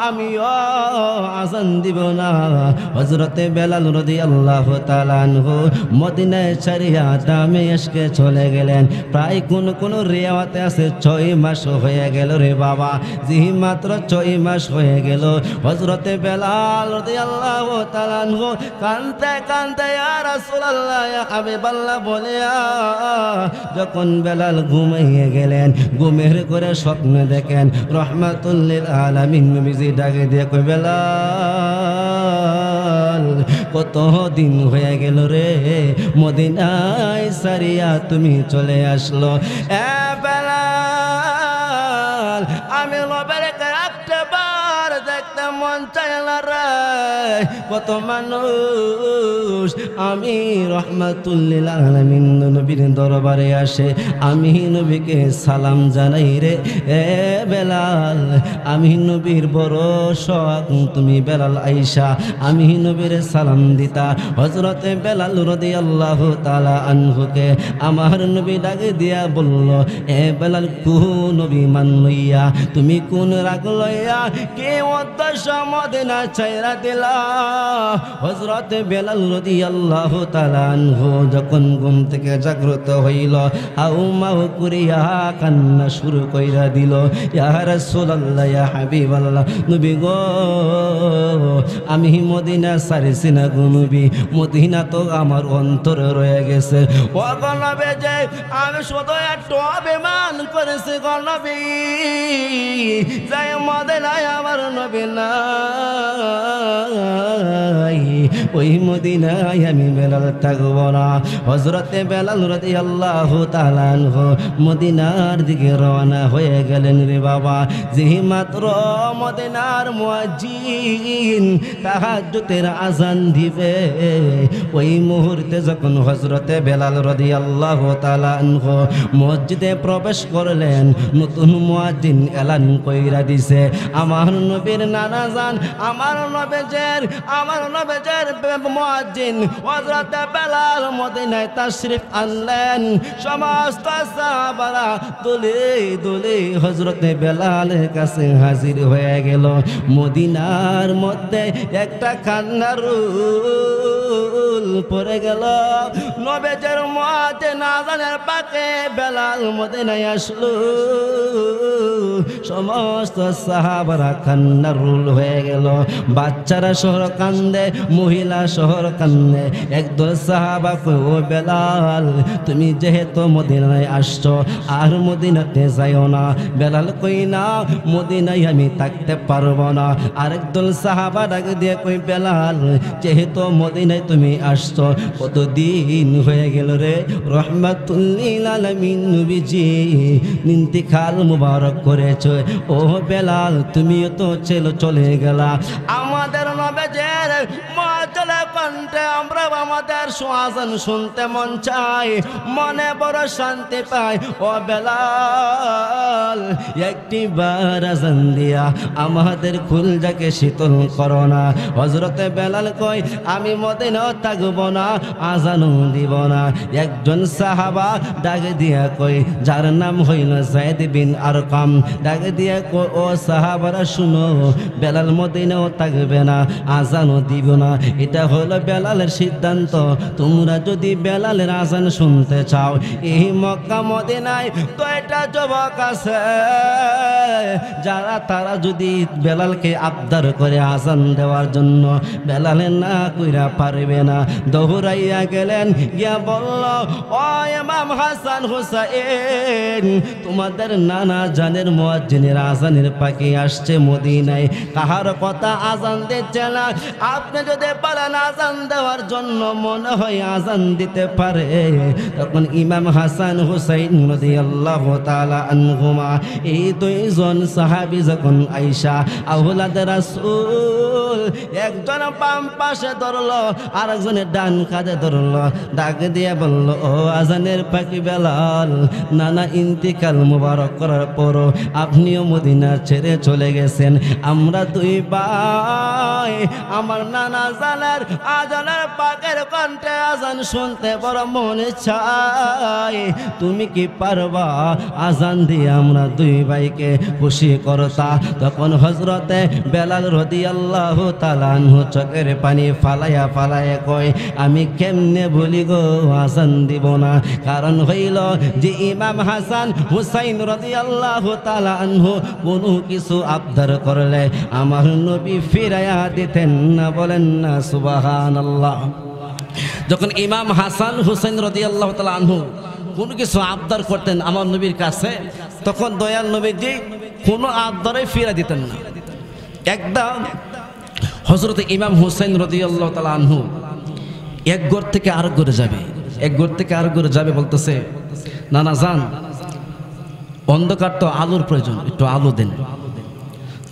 আমিও আযান দিব না। হযরতে বেলাল রাদিয়াল্লাহু তাআলা আনহু মদিনায় ছাড়িয়া দামেস্কে চলে গেলেন। প্রায় কোন রিওয়ায়াতে আছে 6 মাস হয়ে গেল রে বাবা। জি মাত্র 6 মাস হয়ে গেল। হযরতে বেলাল রাদিয়াল্লাহু তাআলা আনহু কাঁদতে কাঁদতে ইয়া রাসূলুল্লাহ ইয়া হাবিবাল্লাহ বলে যখন বেলাল ঘুমিয়ে গেলেন, ঘুমের করে স্বপ্ন দেখেন রাহমাতুল লিল আলামিন নবীজি ডাকে দিয়ে কই বেলাল কত দিন হয়ে গেল রে মদিনায় সারিয়া তুমি চলে আসলো। এ বেলাল আমি নবীর একটা বার দেখতে মন চাইল রে। কত মানুষ আমি রাহমাতুল লিল আলামিন নবীর দরবারে আসে, আমি নবীকে সালাম জানাই রে। এ বেলাল আমি নবীর বড় শখ, তুমি বেলাল আইসা আমি নবীর সালাম দিতা। হযরতে বেলাল রাদিয়াল্লাহু তাআলা আনহুকে আমার নবী ডাকে দিয়া বলল, এ বেলাল কোন নবী মান লইয়া তুমি কোন রাগ লইয়া কে উদ্দেশ্য মদিনা ছাইরা দিলা? হযরতে বেলাল রাদিয়াল্লাহু তাআলা আনহু যখন ঘুম থেকে জাগ্রত হইল হাউমাউ করিয়া কান্না শুরু কইরা দিল। ইয়া রাসূলুল্লাহ ইয়া হাবিবাল্লাহ নবী গো আমি মদিনা ছাড়িছি না গো নবী, মদিনা তো আমার অন্তরে রয়ে গেছে। ও গো নবী যে আমি শুধু একটু অভিমান করেছি গো নবী, যাই মদিনায় আমার নবী নাই, ওই মদিনায় আমি বেলাল থাকব না। হযরতে বেলাল রাদিয়াল্লাহু তাআলা আনহু মদিনার দিকে রওনা হয়ে গেলেন রে বাবা। যেই মাত্র মদিনার মুয়াজ্জিন তাহাজ্জুদের আযান দিবে, ওই মুহূর্তে যখন হযরতে বেলাল রাদিয়াল্লাহু তাআলা আনহু মসজিদে প্রবেশ করলেন, নতুন মুয়াজ্জিন এলান কইরা দিছে আমার নবীর নানা জান আমার নবীজের মুয়াজ্জিন হযরতে বেলাল মদিনায় তাশরিফ আনলেন। সমস্ত সাহাবারা দলে দলে হযরতে বেলালের কাছে হাজির হয়ে গেল। মদিনার মধ্যে একটা কান্নার রোল পড়ে গেল। নবীজের মুয়াজ্জিন আযানের পাকে বেলাল মদিনায় আসলো। সমস্ত সাহাবারা কান্নার রোল হয়ে গেল। বাচ্চারা শহর কান্দে, মহিলা শহর কান্দে। একদল সাহাবা কই ও বেলাল তুমি যেহেতু মদিনায় আসছো আর মদিনাতে যাইও না। বেলাল কই না মদিনায় আমি থাকতে পারবো না। আরেকদল সাহাবা ডাকে দিয়ে কই বেলাল যেহেতু মদিনায় তুমি আসছো কতদিন হয়ে গেল রে রাহমাতুল লিল আলামিন নবীজি ইন্তিকাল মুবারক করেছো। ও বেলাল তুমিও তো চলে গেলা। আমাদের নবীজের মুআজ্জলে কণ্ঠে আমরা আমাদের আযান শুনতে মন চাই, মনে বড় শান্তি পাই। ও বেলাল একটি বার আযান দিয়া আমাদের খুলজাকে শীতল করো না। হযরতে বেলাল কই আমি মদিনাও থাকব না, আযানও দিব না। একজন সাহাবা ডাকে দিয়া কই যার নাম হইল যায়েদ বিন আরকাম, ডাকে দিয়া কই ও সাহাবারা শুনো বেলাল মদিনাও থাকবে না, আযানও দিব না। এটা হলো বেলালের সিদ্ধান্ত। তোমরা যদি বেলালের আযান শুনতে চাও এই মক্কা মদিনায় তো এটা যুবক আছে যারা তারা যদি বেলালকে আবদার করে আযান দেওয়ার জন্য বেলালে না কইরা পারবে না। দৌড়াইয়া গেলেন গিয়া বলল ও ইমাম হাসান হুসাইন তোমাদের নানা জানের মুয়াজ্জিনের আযানের পাখি আসছে মদিনায়, কাহার কথা আযান দিচ্ছে না। আপনি যদি বলেন আযান দেওয়ার জন্য মনে হয় আযান দিতে পারে। তখন ইমাম হাসান হুসাইন রাদিয়াল্লাহু তাআলা আনহুমা এই দুইজন সাহাবা সাহাবী যখন আয়েশা আওলাদে রাসূল একজন বাম পাশে ধরলো আর একজনের ডান কাঁধে ধরলো, ডাক দিয়ে বলল, ও আজানের পাখি বেলাল, নানা ইন্তিকাল মুবারক করার পর আপনিও মদিনা ছেড়ে চলে গেছেন, আমরা দুই ভাই আমার নানা জানের আজানের পাকের কণ্ঠে আজান শুনতে বড় মনে চায়, তুমি কি পারবা আজান দিয়ে আমরা দুই ভাইকে খুশি করতা? তখন হযরতে বেলাল রাদিয়াল্লাহু তাআলা আনহু চোখের পানি ফালায়া ফালায়া কয়, আমি কেমনে বলি গো আজান দিব না, কারণ হইল যে ইমাম হাসান হুসাইন রাদিয়াল্লাহু তাআলা আনহু কোনো কিছু আবদার করলে আমার নবী ফিরাইয়া দিতেন না, বলেন না সুবহানাল্লাহ। যখন ইমাম হাসান হুসাইন রাদিয়াল্লাহু তাআলা আনহু কোনো কিছু আবদার করতেন আমার নবীর কাছে, তখন দয়াল নবীজি কোনো আবদারে ফিরা দিতেন না। একদম হযরত ইমাম হুসাইন রাদিয়াল্লাহু তাআলা আনহু এক ঘর থেকে আরেক ঘরে যাবে, এক ঘর থেকে আরেক ঘরে যাবে, বলতেছে, নানা যান, অন্ধকার তো আলোর প্রয়োজন, একটু আলো দেন।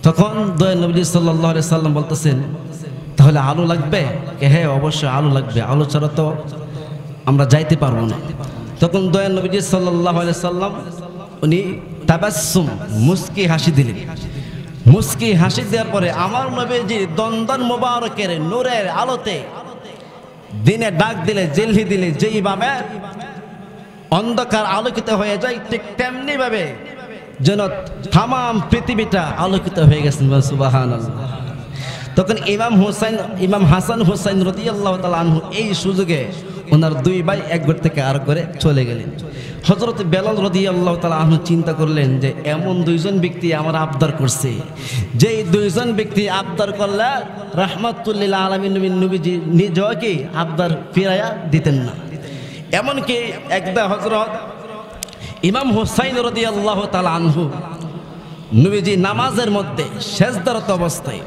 তখন দয়াল নবী সাল্লাল্লাহু আলাইহি সাল্লাম বলতেছেন, তাহলে আলো লাগবে? হ্যাঁ অবশ্যই আলো লাগবে, আলো ছাড়া তো আমরা যাইতে পারবো না। তখন দয়াল নবী সাল্লাল্লাহু আলাইহি সাল্লাম উনি তাবাসসুম মুস্কি হাসি দিলেন। মুস্কি হাসি দেওয়ার পরে আমার নবীজির দন্দন মুবারকের নূরের আলোতে দিনে ডাক দিলে, জেলহি দিলে যেইভাবে অন্ধকার আলোকিত হয়ে যায়, ঠিক তেমনি ভাবে যেন তাম পৃথিবীটা আলোকিত হয়ে গেছেন, সুবহানাল্লাহ। তখন ইমাম হাসান হুসাইন রাদিয়াল্লাহু তাআলা আনহু এই সুযোগে ওনার দুই ভাই এক ঘর থেকে আরেক ঘরে চলে গেলেন। হযরত বেলাল রাদিয়াল্লাহু তাআলা আনহু চিন্তা করলেন যে এমন দুইজন ব্যক্তি আমার আবদার করছে, যেই দুইজন ব্যক্তি আবদার করলে রাহমাতুল লিল আলামিন নবীজি নিজেও কি আবদার ফিরাইয়া দিতেন না। এমনকি একদা হযরত ইমাম হুসাইন রাদিয়াল্লাহু তাআলা আনহু নবীজি নামাজের মধ্যে সেজদারত অবস্থায়,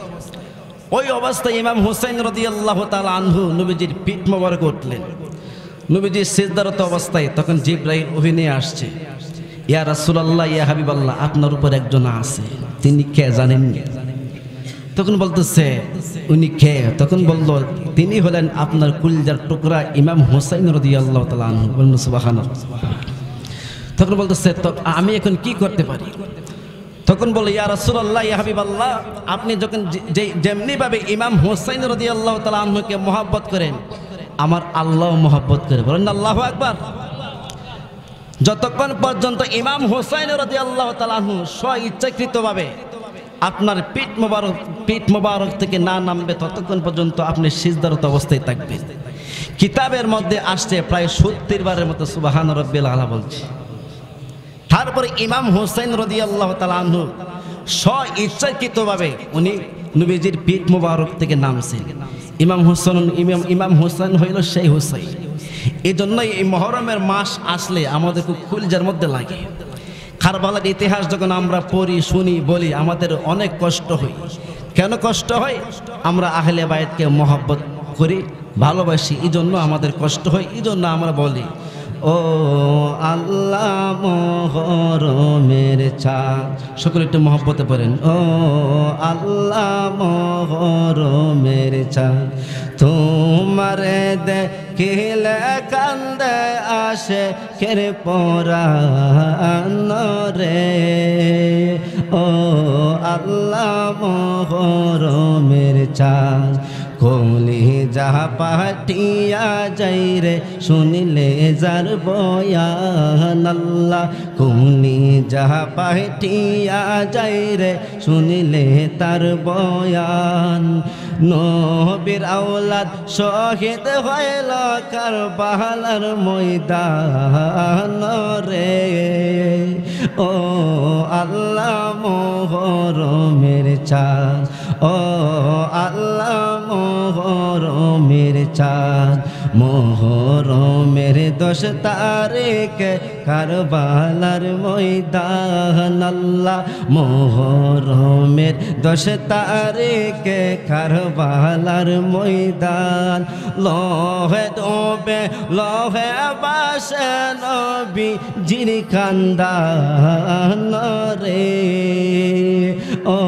ওই অবস্থায় ইমাম হুসাইন রাদিয়াল্লাহু তাআলা আনহু নবীজির পিঠ মোবারক উঠলেন। নবীজি সিজদারত অবস্থায় তখন জিবরাইল ওহী নিয়ে আসছে, ইয়া রাসূলুল্লাহ, ইয়া হাবিবাল্লাহ, আপনার উপর একজন আছে, তিনি কে জানেন? তখন বলতেছে, উনি কে? তখন বলল, তিনি হলেন আপনার কলিজার টুকরা ইমাম হুসাইন রাদিয়াল্লাহু তাআলা আনহু, বলুন সুবহানাল্লাহ। তখন বলতেছে, তো আমি এখন কি করতে পারি? তখন বলে, ইয়া রাসূলুল্লাহ, ইয়া হাবিবাল্লাহ, আপনি যখন যেমনি ভাবে ইমাম হুসাইন রাদিয়াল্লাহু তাআলা আনহুকে মহব্বত করেন, আমার আল্লাহ মহব্বত করে, বলেন আল্লাহু আকবার। যতক্ষণ পর্যন্ত ইমাম হুসাইন রাদিয়াল্লাহু তাআলা আনহু স্ব ইচ্ছাকৃতভাবে আপনার পিঠ মোবারক থেকে না নামবে, ততক্ষণ পর্যন্ত আপনি সিজদারত অবস্থায় থাকবেন। কিতাবের মধ্যে আসছে প্রায় 70 বারের মতো সুবহান রাব্বিল আলা বলছে। তারপরে ইমাম হুসাইন রাদিয়াল্লাহু তাআলা আনহু স্ব ইচ্ছাকৃতভাবে উনি নবীজির পিঠ মোবারক থেকে নামছেন। ইমাম হুসাইন হইল সেই হুসাইন। এই জন্যই এই মুহররমের মাস আসলে আমাদের খুব কলিজার মধ্যে লাগে। কারবালার ইতিহাস যখন আমরা পড়ি, শুনি, বলি, আমাদের অনেক কষ্ট হয়। কেন কষ্ট হয়? আমরা আহলে বাইতকে মহব্বত করি, ভালোবাসি, এই জন্য আমাদের কষ্ট হয়। এই জন্য আমরা বলি, ও আল্লাহ মুহররমের চাঁদ, সকলে একটু মহব্বতে পড়েন, ও আল্লাহ মুহররমের চাঁদ, তোমারে দেখিলে কান্দে আসে কের পরাণ রে, ও আল্লাহ মুহররমের চাঁদ, কলি যাহা পাঠিয়া যাই রে শুনিলে যার বয়ান, আল্লাহ কলি যাহা পাঠিয়া যাই রে শুনিলে তার বয়ান, নবীর আওলাদ শহীদ হইল কারবালার ময়দান রে, ও আল্লাহ মুহররমের চাঁদ, ও আল্লাহ মুহররমের চাঁদ, মুহররমের 10 তারিখ কারবালার ময়দান, আল্লাহ মুহররমের 10 তারিখ কারবালার ময়দান, লোহে ডোবে লোহে বাসে নবীজির খানদান রে, ও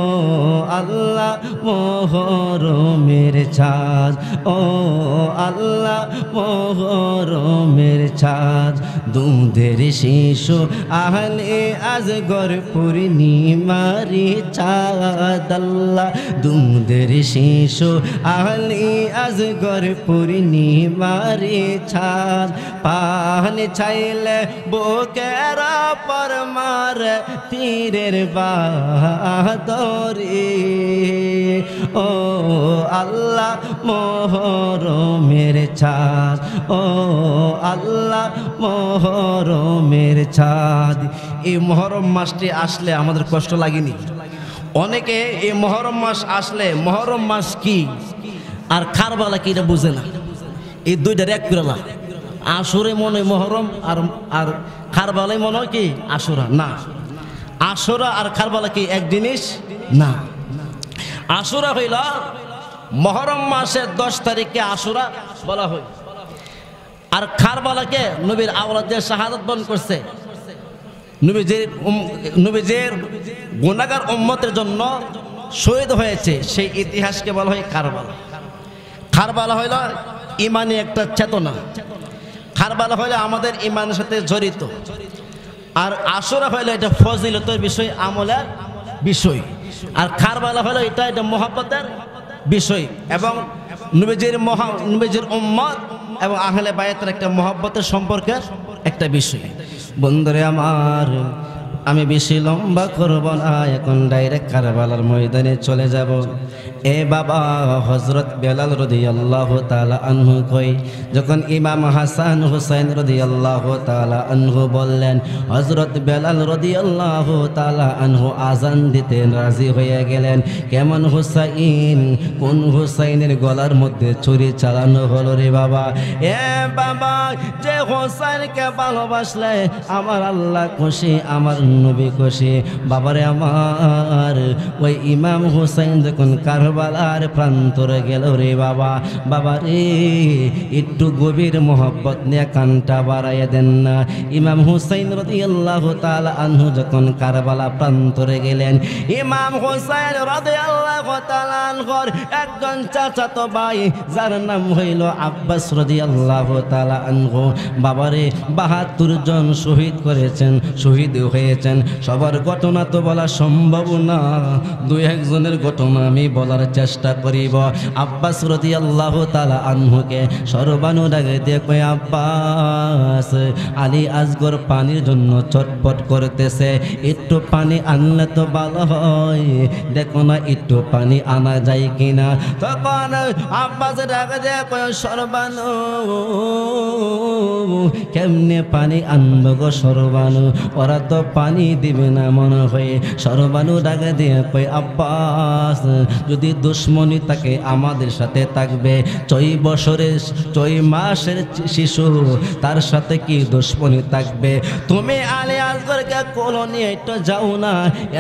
আল্লাহ মুহরমের চাঁদ, ও আল্লাহ মুহরমের চাঁদ, দুধের শিশু আহলে আজগর পূর্ণিমারি চাঁদ, আল্লাহ দুধের শিশু আহলে আজগর পূর্ণিমারি চাঁদ, পান চাইলে বুকের পর মার তীরের বাহাদুরি, ও আল্লাহ মুহরমের চাঁদ, ও আল্লাহ মুহরমের চাঁদ। এই মুহরম মাসটি আসলে আমাদের কষ্ট লাগেনি? অনেকে এই মুহরম মাস আসলে মুহরম মাস কি আর কারবালা কি এটা বুঝে না। এই দুইটার এক করে না, আশুরে মনে মুহরম আর আর কারবালাই মনে হয় কি আশুরা না। আশুরা আর কারবালা কি এক জিনিস না। আশুরা হইল মুহরম মাসের 10 তারিখে আশুরা বলা হয়, আর কারবালাকে নবীর আওলাদের শাহাদাত বরণ করছে, নবীজির গুনাহগার উম্মতের জন্য শহীদ হয়েছে, সেই ইতিহাসকে বলা হয় কারবালা। কারবালা হইল ইমানি একটা চেতনা, কারবালা হইলে আমাদের ইমানের সাথে জড়িত, আর আশুরা হইলে এটা ফজিলতের বিষয়, আমলের বিষয়, আর কারবালা হইলে এটা মহব্বতের বিষয় এবং নবীজির উম্মত এবং আহলে বায়াতের একটা মহব্বতের সম্পর্কের একটা বিষয়। বন্ধুরে আমার, আমি বেশি লম্বা করব না, এখন ডাইরেক্ট কারবালার ময়দানে চলে যাব। এ বাবা, হযরত বেলাল রাদিয়াল্লাহু তাআলা আনহু কই, যখন ইমাম হাসান হুসাইন রাদিয়াল্লাহু তাআলা আনহু বললেন, হযরত বেলাল রাদিয়াল্লাহু তাআলা আনহু আজান দিতে রাজি হয়ে গেলেন। কেমন হুসাইন, কোন হুসাইনের গলার মধ্যে ছুরি চালানো হলো রে বাবা? এ বাবা, যে হুসাইনকে ভালোবাসলে আমার আল্লাহ খুশি, আমার নবী খুশি। বাবারে আমার, ওই ইমাম হুসাইন যখন কারবালার প্রান্তরে গেল রে বাবা, বাবা রে একটু গভীর মোহব্বত নিয়ে কানটা বাড়াইয়া দেন না। ইমাম হুসাইন রাদিয়াল্লাহু তাআলা আনহু যখন কারবালা প্রান্তরে গেলেন, ইমাম হুসাইন রাদিয়াল্লাহু তাআলা আনহুর একজন চাচাতো ভাই যার নাম হইল আব্বাস রাদিয়াল্লাহু তাআলা আনহু, বাবারে ৭২ জন শহীদ করেছেন, শহীদ হয়েছেন। সবার ঘটনা তো বলা সম্ভব না, 2-1 জনের ঘটনা আমি বলার চেষ্টা করিব। আব্বাস রাদিয়াল্লাহু তাআলা আনহুকে সর্বানু ডাকে দিয়ে কয়, আব্বাস, আলী আসগর পানির জন্য চটপট করতেছে, একটু পানি আনলে তো ভালো হয়, দেখো না একটু পানি আনা যায় কিনা। তখন আব্বাস ডাকে দিয়ে কয়, সর্বানু কেমনে পানি আনবো গো সর্বানু, ওরা তো পানি দিবে না মনে হয়। সর্বানু ডাকে দিয়ে কয়, আব্বাস, যদি দুশ্মনী থাকে আমাদের সাথে থাকবে, 6 মাসের শিশু, তার সাথে কি দুশ্মনী থাকবে? তুমি আলী আসগরকে কোলে নিয়ে একটু যাও না,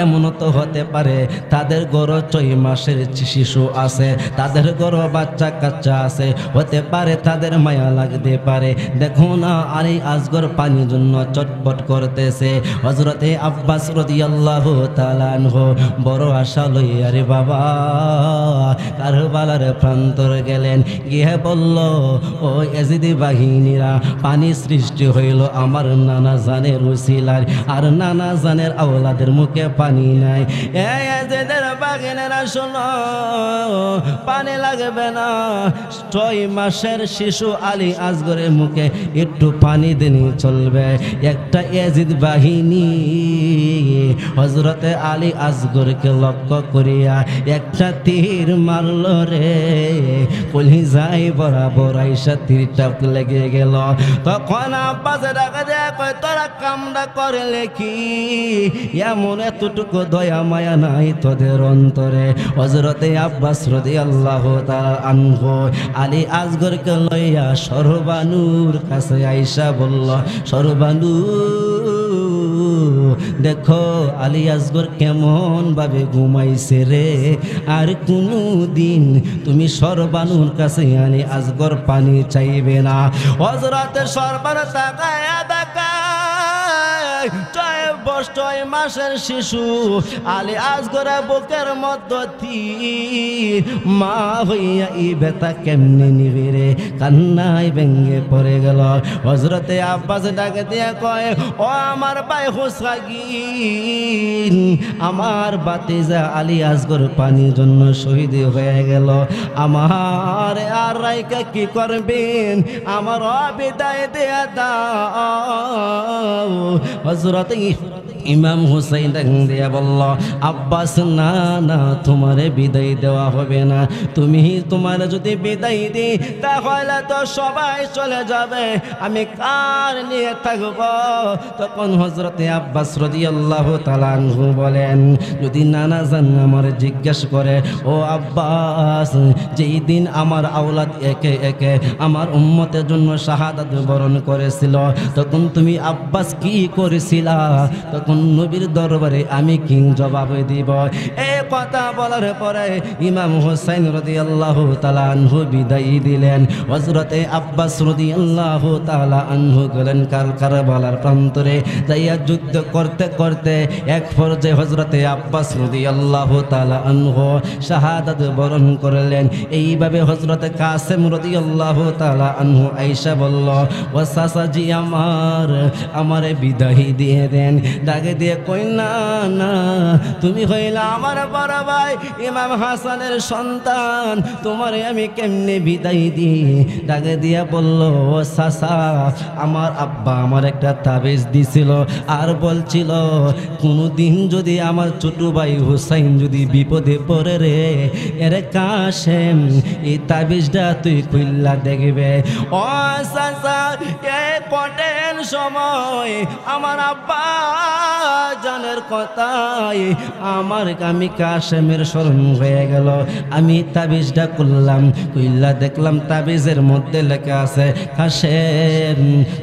এমন তো হতে পারে তাদের ঘরে 6 মাসের শিশু আছে, তাদের ঘরে বাচ্চা কাচ্চা আছে, হতে পারে তাদের মায়া লাগতে পারে। দেখো না আলী আসগর পানির জন্য চটপট করতেছে। হযরতে আব্বাস রাদিয়াল্লাহু তাআলা আনহু বড় আশা লইয়া রে বাবা কারবালার প্রান্তরে গেলেন, গিয়ে বলল, ও ইয়াজিদি বাহিনীরা, পানি সৃষ্টি হইল আমার নানা জানের উসিলার, আর নানা জানের আওলাদের মুখে পানি নাই। ইয়াজিদের বাহিনীরা শোনো, পানি লাগবে না, 6 মাসের শিশু আলী আসগরের মুখে একটু পানি দিনি চলবে। একটা ইয়াজিদ বাহিনী হযরতে আলী আসগরকে লক্ষ্য করিয়া একটা তীর মারল রে, কলিজায় বরাবর আইসা তীরটা লেগে গেল। তখন আব্বাস ডাকা দেয়া কয়, তোরা কামড়া করলে কি? এমন এতটুকু দয়া মায়া নাই তোদের অন্তরে? হযরতে আব্বাস রাদিয়াল্লাহু তাআলা আনহু আলী আসগরকে লইয়া সর্বানুর কাছে আইসা বলল, সর্বানু, দেখো আলী আসগর কেমন ভাবে ঘুমাইছে রে, আর কোনো দিন তুমি সর্বানুর কাছে আলী আসগর পানি চাইবে না। হযরতে সর্বানু তাকায়া দেখায় বছর 6 মাসের শিশু আলী আসগর বুকের মধ্যে মা হইয়া ই বেতা কেমনে নিবে রে, কান্নায় ভেঙে পড়ে গেল। হযরতে আব্বাস ডাকে দিয়ে কয়, ও আমার ভাই হুসাইন, আমার বাতিজা আলী আসগর পানির জন্য শহীদ হয়ে গেল, আমার আর রাইকা কি করবেন, আমার বিদায় দিয়ে দাও। হযরত ইমাম হুসাইন দিয়া বলল, আব্বাস না না, তোমারে বিদায় দেওয়া হবে না, তুমি তোমার যদি বিদায় দিই তাহলে তো সবাই চলে যাবে, আমি কার নিয়ে থাকব। তখন হযরতে আব্বাস রাদিয়াল্লাহু তাআলা আনহু বলেন, যদি নানা জান আমার জিজ্ঞেস করে, ও আব্বাস, যেই দিন আমার আওলাদ একে একে আমার উম্মতের জন্য শাহাদাত বরণ করেছিল, তখন তুমি আব্বাস কি করেছিলা? তখন নবীর দরবারে আমি কি জবাব দিব? এই কথা বলার পরে ইমাম হুসাইন রাদিয়াল্লাহু তাআলা আনহু বিদায় দিলেন। হযরতে আব্বাস রাদিয়াল্লাহু তাআলা আনহু গেলেন কারবালার প্রান্তরে, যাইয়া যুদ্ধ করতে করতে এক পর্যায়ে হযরতে আব্বাস রাদিয়াল্লাহু তাআলা আনহু শাহাদাত বরণ করলেন। এইভাবে হযরতে কাসেম রাদিয়াল্লাহু তাআলা আনহু আয়েশা বলল, ও চাচাজি আমারে বিদায় দিয়ে দেন। ডাকে দিয়ে কই, না না, তুমি হইলা আমার বড় ভাই ইমাম হাসানের সন্তান, তোমারে আমি কেমনে বিদায় দিই? ডাকে দিয়া বলল, ও চাচা, আমার আব্বা আমার একটা তাবিজ দিছিল আর বলছিল, কোনদিন যদি আমার ছোট ভাই হুসাইন যদি বিপদে পড়ে রে, এরে কাশেম, এই তাবিজটা তুই খুললা দেখবে। ও চাচা, এই কঠিন সময় আমার আব্বা জানের কথাই আমি কাশেমের স্মরণ হয়ে গেল। আমি তাবিজটা করলাম, কইলা দেখলাম তাবিজের মধ্যে লেখা আছে, কাশেম,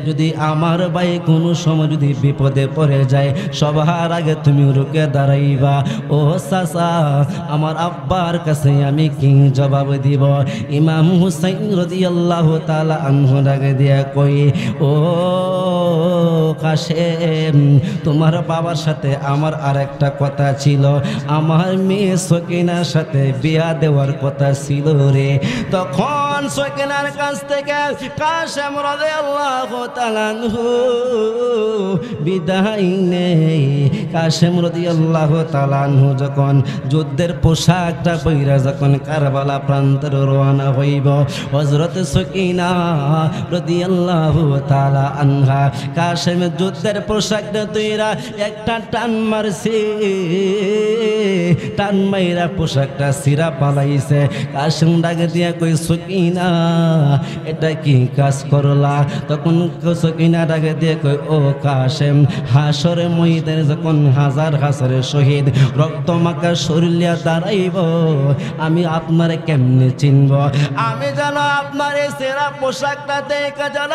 যদি আমার ভাই কোনো সময় যদি বিপদে পড়ে যায়, সবার আগে তুমি রুকে দাঁড়াইবা। ও চাচা, আমার আব্বার কাছে আমি কি জবাব দিব? ইমাম হুসাইন রাদিয়াল্লাহু তাআলা আনহু ডাকে দিয়া কই, ও কাশেম, তোমার বাবার সাথে আমার আরেকটা কথা ছিল, আমার মেয়ে সকিনার সাথে বিয়া দেওয়ার কথা ছিল রে। তখন সকিনার কাছ থেকে কাশেম রাদিয়াল্লাহু তাআলা আনহু বিদায় নেই। কাশেম রাদিয়াল্লাহু তাআলা আনহু যখন যুদ্ধের পোশাকটা পইরা যখন কারবালা প্রান্তরে রওনা হইব, হযরত সকিনা রাদিয়াল্লাহু তাআলা আনহা কাশেমের যুদ্ধের পোশাকটা তৈরা একটা টান মারছে, টান মাইরা পোশাকটা সিরা পালাইছে। কাশেম ডাকে দিয়া কই, সকিনা, এটা কি কাজ করলা? তখন সকিনা ডাকে দিয়ে কই, ও কাশেম, হাসরে ময়দানে যখন হাজার হাজারে শহীদ রক্ত মাখা শরীরিয়া দাঁড়াইব, আমি আপনারে কেমনে চিনব? আমি যেন আপনার এই সেরা পোশাকটা দেখে যেন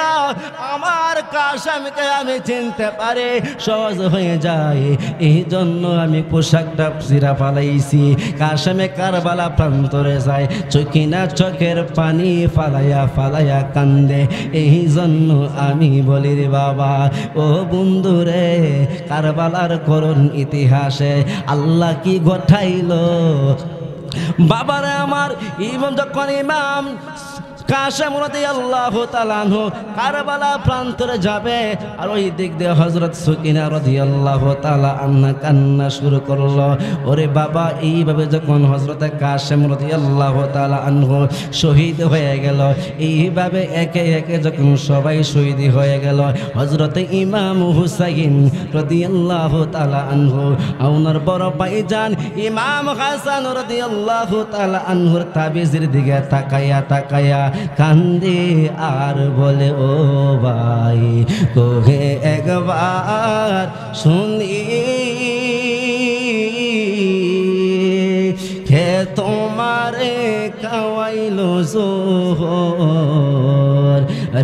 আমার কাশেমকে আমি চিনতে পারি, সহজ হয়ে যায়। এই জন্য আমি পোশাকটা সিরা ফালাইছি। কাশেমে কারবালা প্রান্তরে যায়, চকিনা চোখের পানি ফালাইয়া ফালাইয়া কান্দে। এই জন্য আমি বলি রে বাবা, ও বন্ধুরে, কারবালার করুণ ইতিহাসে আল্লাহ কি ঘটাইল বাবারে আমার। যখন ইমাম কাশেম রাদিয়াল্লাহু তাআলা আনহু কারবালা প্রান্তরে যাবে, আর ওই দিক দিয়ে হযরত সকিনা রাদিয়াল্লাহু তাআলা আনহা কান্না শুরু করলো। ওরে বাবা, এইভাবে যখন হযরত কাশেম রাদিয়াল্লাহু তাআলা আনহু শহীদ হয়ে গেল, এইভাবে একে একে যখন সবাই শহীদ হয়ে গেল, হযরত ইমাম হুসাইন রাদিয়াল্লাহু তাআলা আনহু ওনার বড় ভাইজান ইমাম হাসান রাদিয়াল্লাহু তাআলা আনহুর তাবিজের দিকে তাকায়া তাকায়া কান্দে আর বলে, ও ভাই, তোকে একবার শুনি, কে তোমারে খাওয়াইলো জোহর,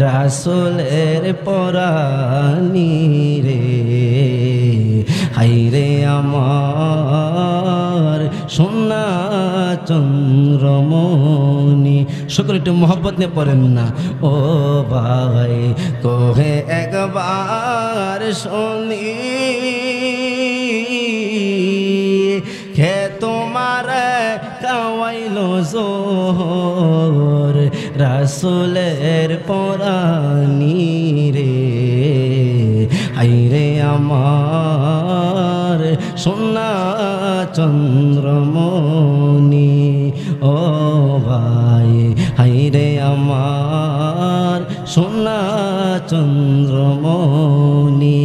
রাসূলের পরানি রে, হাইরে আমার সোনা চন্দ্রমণি। সকলে একটু মোহব্বত নিয়ে পড়েন না। ও ভাই, তোহে একবার শুনি, ওয়াইল জোহর রাসূলের পরানি রে হাইরে আমার সোনা চন্দ্রমণি ও ভাই হাইরে আমার সোনা চন্দ্রমণি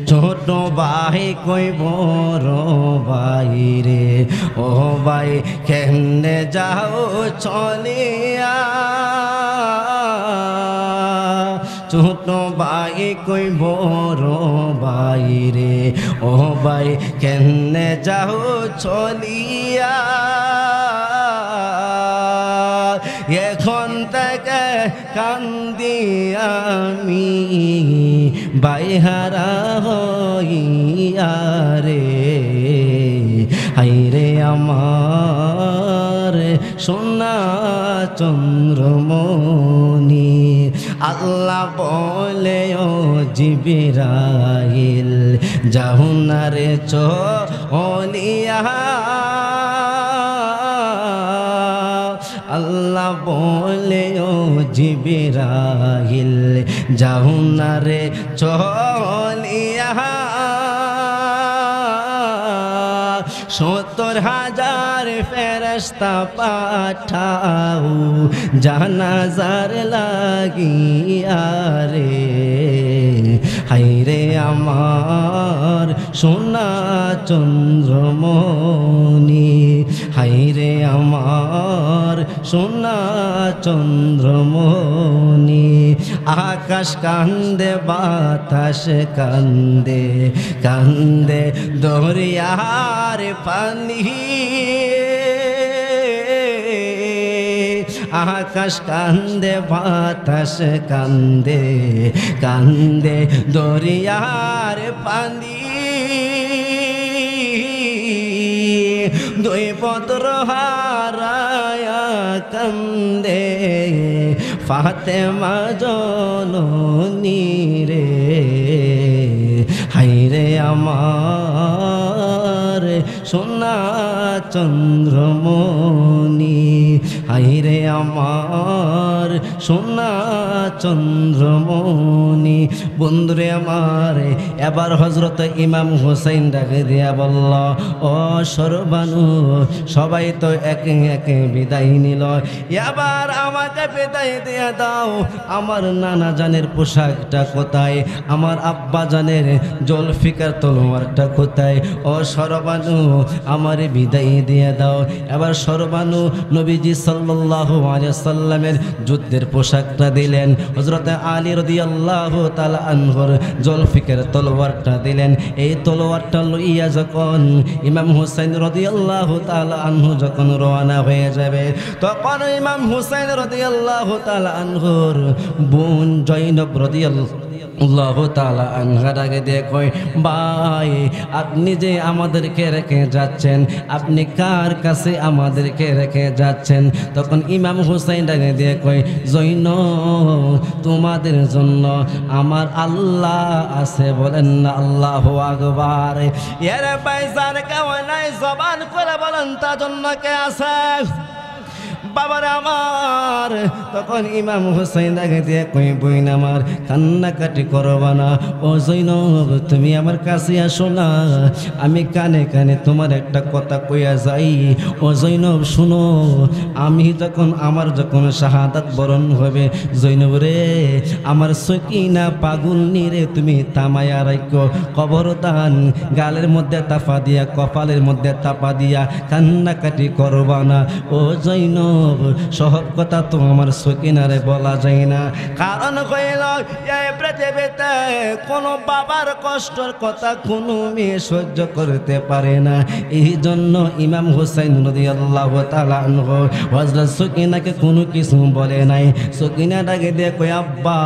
ছোট ভাই কই বড় ভাই রে ও ভাই কেমনে যাও চলিয়া ছোট ভাই কই বড় ভাই রে ও ভাই কেমনে যাও চলিয়া এখন থেকে কান্দি আমি বাইহারা হইয়া রে হাইরে আমার সোনা চন্দ্রমণি আল্লাহ বলে ও জিবরাইল যাও না রে চলিয়া আল্লাহ বলে ও জিবরাইল যাও না রে চলিয়া ৭০,০০০ ফেরেশতা পাঠাও জানাজার লাগিয়া রে হাইরে আমার সোনা চন্দ্রমণি হাইরে আমার সোনা চন্দ্রমণি আকাশ কান্দে বাতাস কান্দে কান্দে দরিয়ার পানি আকাশ কান্দে বাতাস কান্দে কান্দে দরিয়ার পানি দুই পুত্র হারায়া কান্দে ফাতেমা জননী রে হাইরে আমার সোনা চন্দ্রমণি হাইরে আমার সোনা চন্দ্রমণি বন্ধুরে আমার এবার হযরত ইমাম হুসাইন ডাকে দিয়া বলল ও সর্বানু সবাই তো একে একে বিদায় নিল এবার আমাকে বিদায় দিয়ে দাও আমার নানা জানের পোশাকটা কোথায় আমার আব্বা জানের জুলফিকার তলোয়ারটা কোথায় ও সর্বানু আমার বিদায় দিয়ে দাও এবার সর্বানু নবীজি সাল্লাল্লাহু আলাইহি সাল্লামের যুদ্ধের পোশাকটা দিলেন হযরত আলী রাদিয়াল্লাহু তাআলা আনহুর জুলফিকার তলোয়ারটা দিলেন এই তলোয়ারটা লইয়া যখন ইমাম হুসাইন রাদিয়াল্লাহু তাআলা আনহু যখন রওনা হয়ে যাবে তখন ইমাম হুসাইন রাদিয়াল্লাহু তাআলা আনহুর বোন জয়নব রাদিয়াল্লাহু তাআলা আনহার আগে দিয়ে কয় ভাই আপনি যে আমাদেরকে রেখে যাচ্ছেন আপনি কার কাছে আমাদেরকে রেখে যাচ্ছেন তখন ইমাম হুসাইন আগে দিয়ে কয় জৈনব তোমাদের জন্য আমার আল্লাহ আছে বলেন না আল্লাহু আকবার এর পয়সার কেউ নাই জবান করে বলেন তার জন্য কে আছে বাবার আমার তখন ইমাম হুসাইন আগে দিয়ে কই বইন আমার কান্নাকাটি করবা না ও জৈনব তুমি আমার কাছে আসো না আমি কানে কানে তোমার একটা কথা কইয়া যাই ও জৈনব শুনো আমি যখন আমার যখন শাহাদাত বরণ হবে জৈনব রে আমার সকিনা পাগুলনি রে তুমি তামায়া রাখো কবরদান গালের মধ্যে তাপা দিয়া কপালের মধ্যে তাপা দিয়া কান্নাকাটি করবা না ও জৈনব সহজ কথা তো আমার সকিনারে বলা যায় না কারণ কইল এই পৃথিবীতে কোনো বাবার কষ্টের কথা কোনো মেয়ে সহ্য করতে পারে না এই জন্য ইমাম হুসাইন রাদিয়াল্লাহু তাআলা আনহু হযরত সকিনাকে কোনো কিছু বলে নাই সকিনা ডাকে দিয়ে কয় আব্বা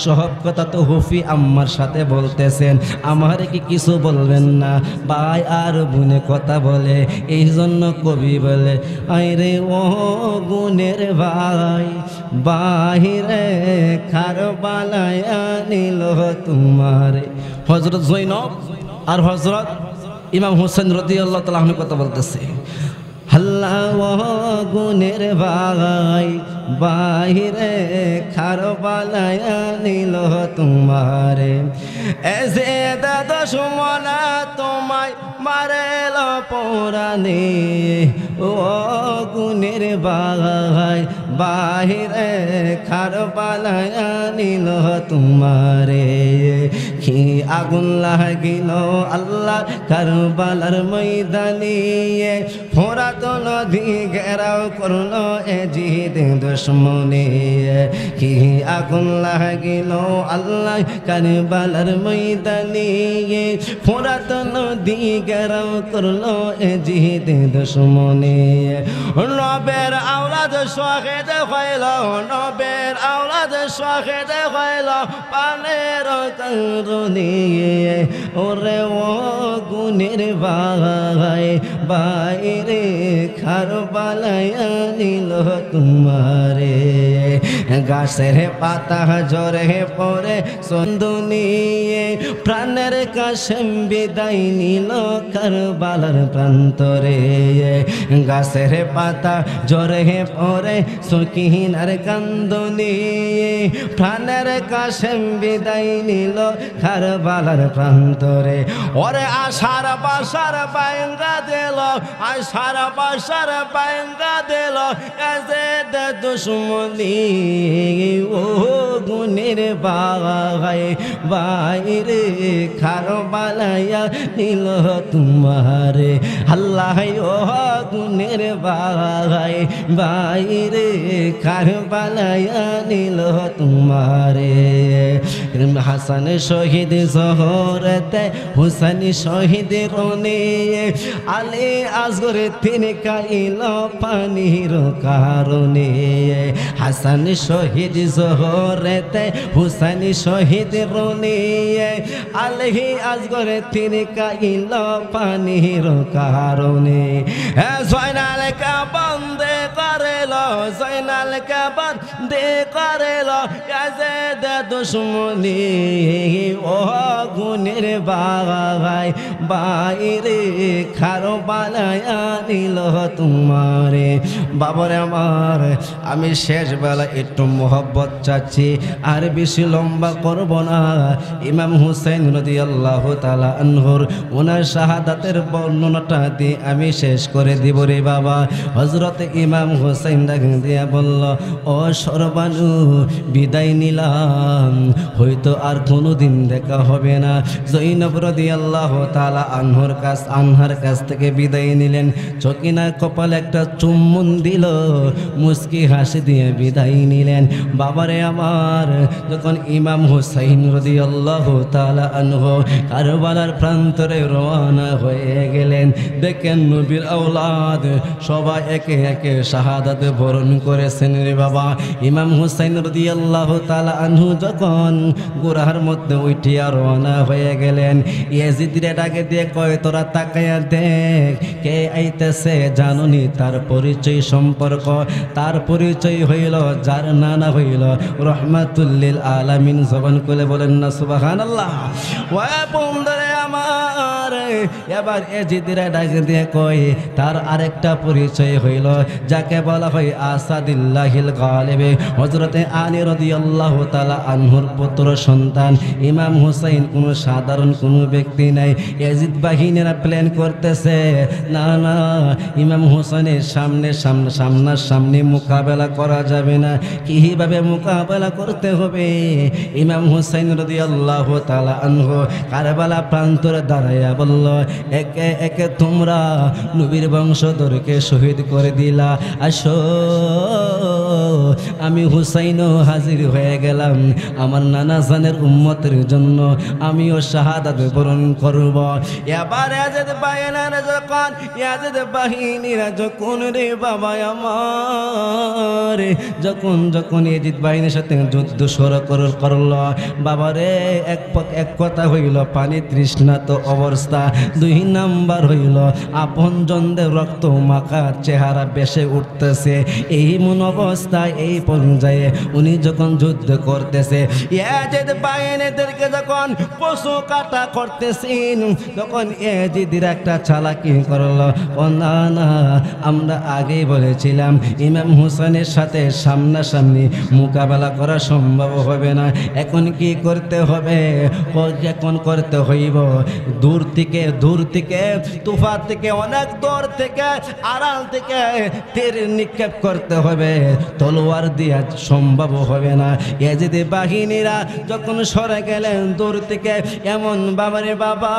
সহজ কথা তো হুফি আম্মার সাথে বলতেছেন আমার কি কিছু বলবেন না ভাই আর বোনে কথা বলে এই জন্য কবি বলে আইরে ও গুণের ভাই বাহিরে কারবালায় আনিল তোমারে হযরত জৈনব আর হযরত ইমাম হুসাইন রাদিয়াল্লাহু তাআলা আনহু কথা বলতেছে আল্লাহ গুণের ভাই বাহিরে খারবালায় নিল তোমারে এসে দুশ্মনা তোমায় মারেল পরানে ও গুণের ভাই বাহিরে খারবালায় নিল তোমারে কি আগুন লাগিল আল্লাহ কারবালার ময়দানে ফোরাত নদী ঘেরাও করলো এজিদ দুশ্মনে কি আগুন লাগিল আল্লাহ কারবালার ময়দানে ফোরাত নদী ঘেরাও করলো এজিদ দুশ্মনে নবের আওলাদ শহীদ হইল নবের আওলাদ শহীদ হইল পানের কারণে ওরে ও গুণের ভাই বাইরে খারবালায় নিল তোমারে গাছের পাতা জরে পরে সন্দুনিয়ে প্রাণের কাশেম বিদায় নিল কারবালার প্রান্তরে গাছের পাতা জরে পরে সকিনার কান্দনি প্রাণের কাশেম বিদায় নিল কারবালার প্রান্তরে ওরে আশার বাসার বাইঙ্গা দিল আশার বাসার বাইঙ্গা দিল এসে দুশ্মনী ও গুণের ভাই বাইরে খারবালায়া নিল তোমারে আল্লাহ ও গুণের ভাই বাইরে খারবালায়া নিল তোমারে হাসান শহীদ জহরতে হুসেন শহীদ রনে আলী আসগর তিনি কাইল পানির কারণে হাসান শহীদ জহরতে হুসেন শহীদ রনে আলী আসগর তিনি কাইল পানির কারণে জয়নাল কা বন্দে করেল জয়নাল কা বন্দে করেল ইয়াজিদ দুশ্মনী ও গুণের ভাই বাইরে খারবালায় নিল তোমারে বাবারে আমার আমি শেষ বেলা একটু মোহব্বত চাচ্ছি আর বেশি লম্বা করব না ইমাম হুসাইন রাদিয়াল্লাহু তাআলা আনহুর ওনার শাহাদাতের বর্ণনাটা দিয়ে আমি শেষ করে দিব রে বাবা হযরত ইমাম হুসাইন দিয়া বলল ও সরবানু বিদায় নিলাম হয়তো আর কোনোদিন দেখা হবে না জৈনব রাদিয়াল্লাহু তাআলা আনহার কাছ থেকে বিদায় নিলেন চকিনা কপালে একটা চুম্বন দিল মুস্কি হাসি দিয়ে বিদায় নিলেন বাবারে আমার যখন ইমাম হুসাইন রাদিয়াল্লাহু তাআলা আনহু কারবালার প্রান্তরে রওনা হয়ে গেলেন দেখেন নবীর আওলাদ সবাই একে একে শাহাদাত বরণ করেছেন রে বাবা ইমাম হুসাইন রাদিয়াল্লাহু তাআলা আনহু যখন গোরার মধ্যে উঠিয়া রওনা হয়ে গেলেন ইয়াজিদের ডাকে দিয়ে কয় তোরা তাকায়া দেখ কে আইতেছে জানুনি তার পরিচয় সম্পর্ক তার পরিচয় হইল যার নানা হইল রহমাতুল লিল আলামিন জবান খুলে বলেন না সুবহানাল্লাহ ওয়া বন্ধুরে আমার এবার ইয়াজিদের ডাকে দিয়ে কয় তার আরেকটা পরিচয় হইল যাকে বলা হয় আসাদুল্লাহিল গালিব হযরতে আলী রাদিয়াল্লাহু তাআলা আনহুর পুত্র সন্তান ইমাম হুসাইন কোনো সাধারণ কোনো ব্যক্তি নাই ইয়াজিদ বাহিনীরা প্ল্যান করতেছে না না ইমাম হুসাইনের সামনাসামনি মোকাবেলা করা যাবে না কিভাবে মোকাবেলা করতে হবে ইমাম হুসাইন রাদিয়াল্লাহু তাআলা আনহু কারবালা প্রান্তরে দাঁড়াইয়া বলল একে একে তোমরা নবীর বংশধরকে শহীদ করে দিলা আসো আমি হুসাইনও হাজির হয়ে গেলাম আমার নানা জানের উম্মতের জন্য আমিও শাহাদাত বরণ করব এবার ইয়াজিদ বাহিনীরা যখন রে বাবা আমার যখন ইয়াজিদ বাহিনীর সাথে যুদ্ধ শুরু করল বাবারে এক কথা হইল পানি তৃষ্ণা তো অবস্থা। 2 নাম্বার হইল আপনজনদের রক্ত মাখা চেহারা বেশে উঠতেছে। এই মন অবস্থায় এই পর্যায়ে উনি যখন যুদ্ধ করতেছে, ইয়াজিদ বাহিনীদেরকে যখন পশু কাটা করতেছেন, তখন ইয়াজিদের একটা চালাকি করলো। ও না না, আমরা আগেই বলেছিলাম ইমাম হুসেনের সাথে সামনাসামনি মোকাবেলা করা সম্ভব হবে না। এখন কি করতে হবে? এখন করতে হইব দূর থেকে তুফা থেকে, অনেক দূর থেকে, আড়াল থেকে তীর নিক্ষেপ করতে হবে। তলোয়ার দিয়া সম্ভব হবে না। ইয়াজিদি বাহিনীরা যখন সরে গেলেন দূর থেকে, এমন বাবারে বাবা,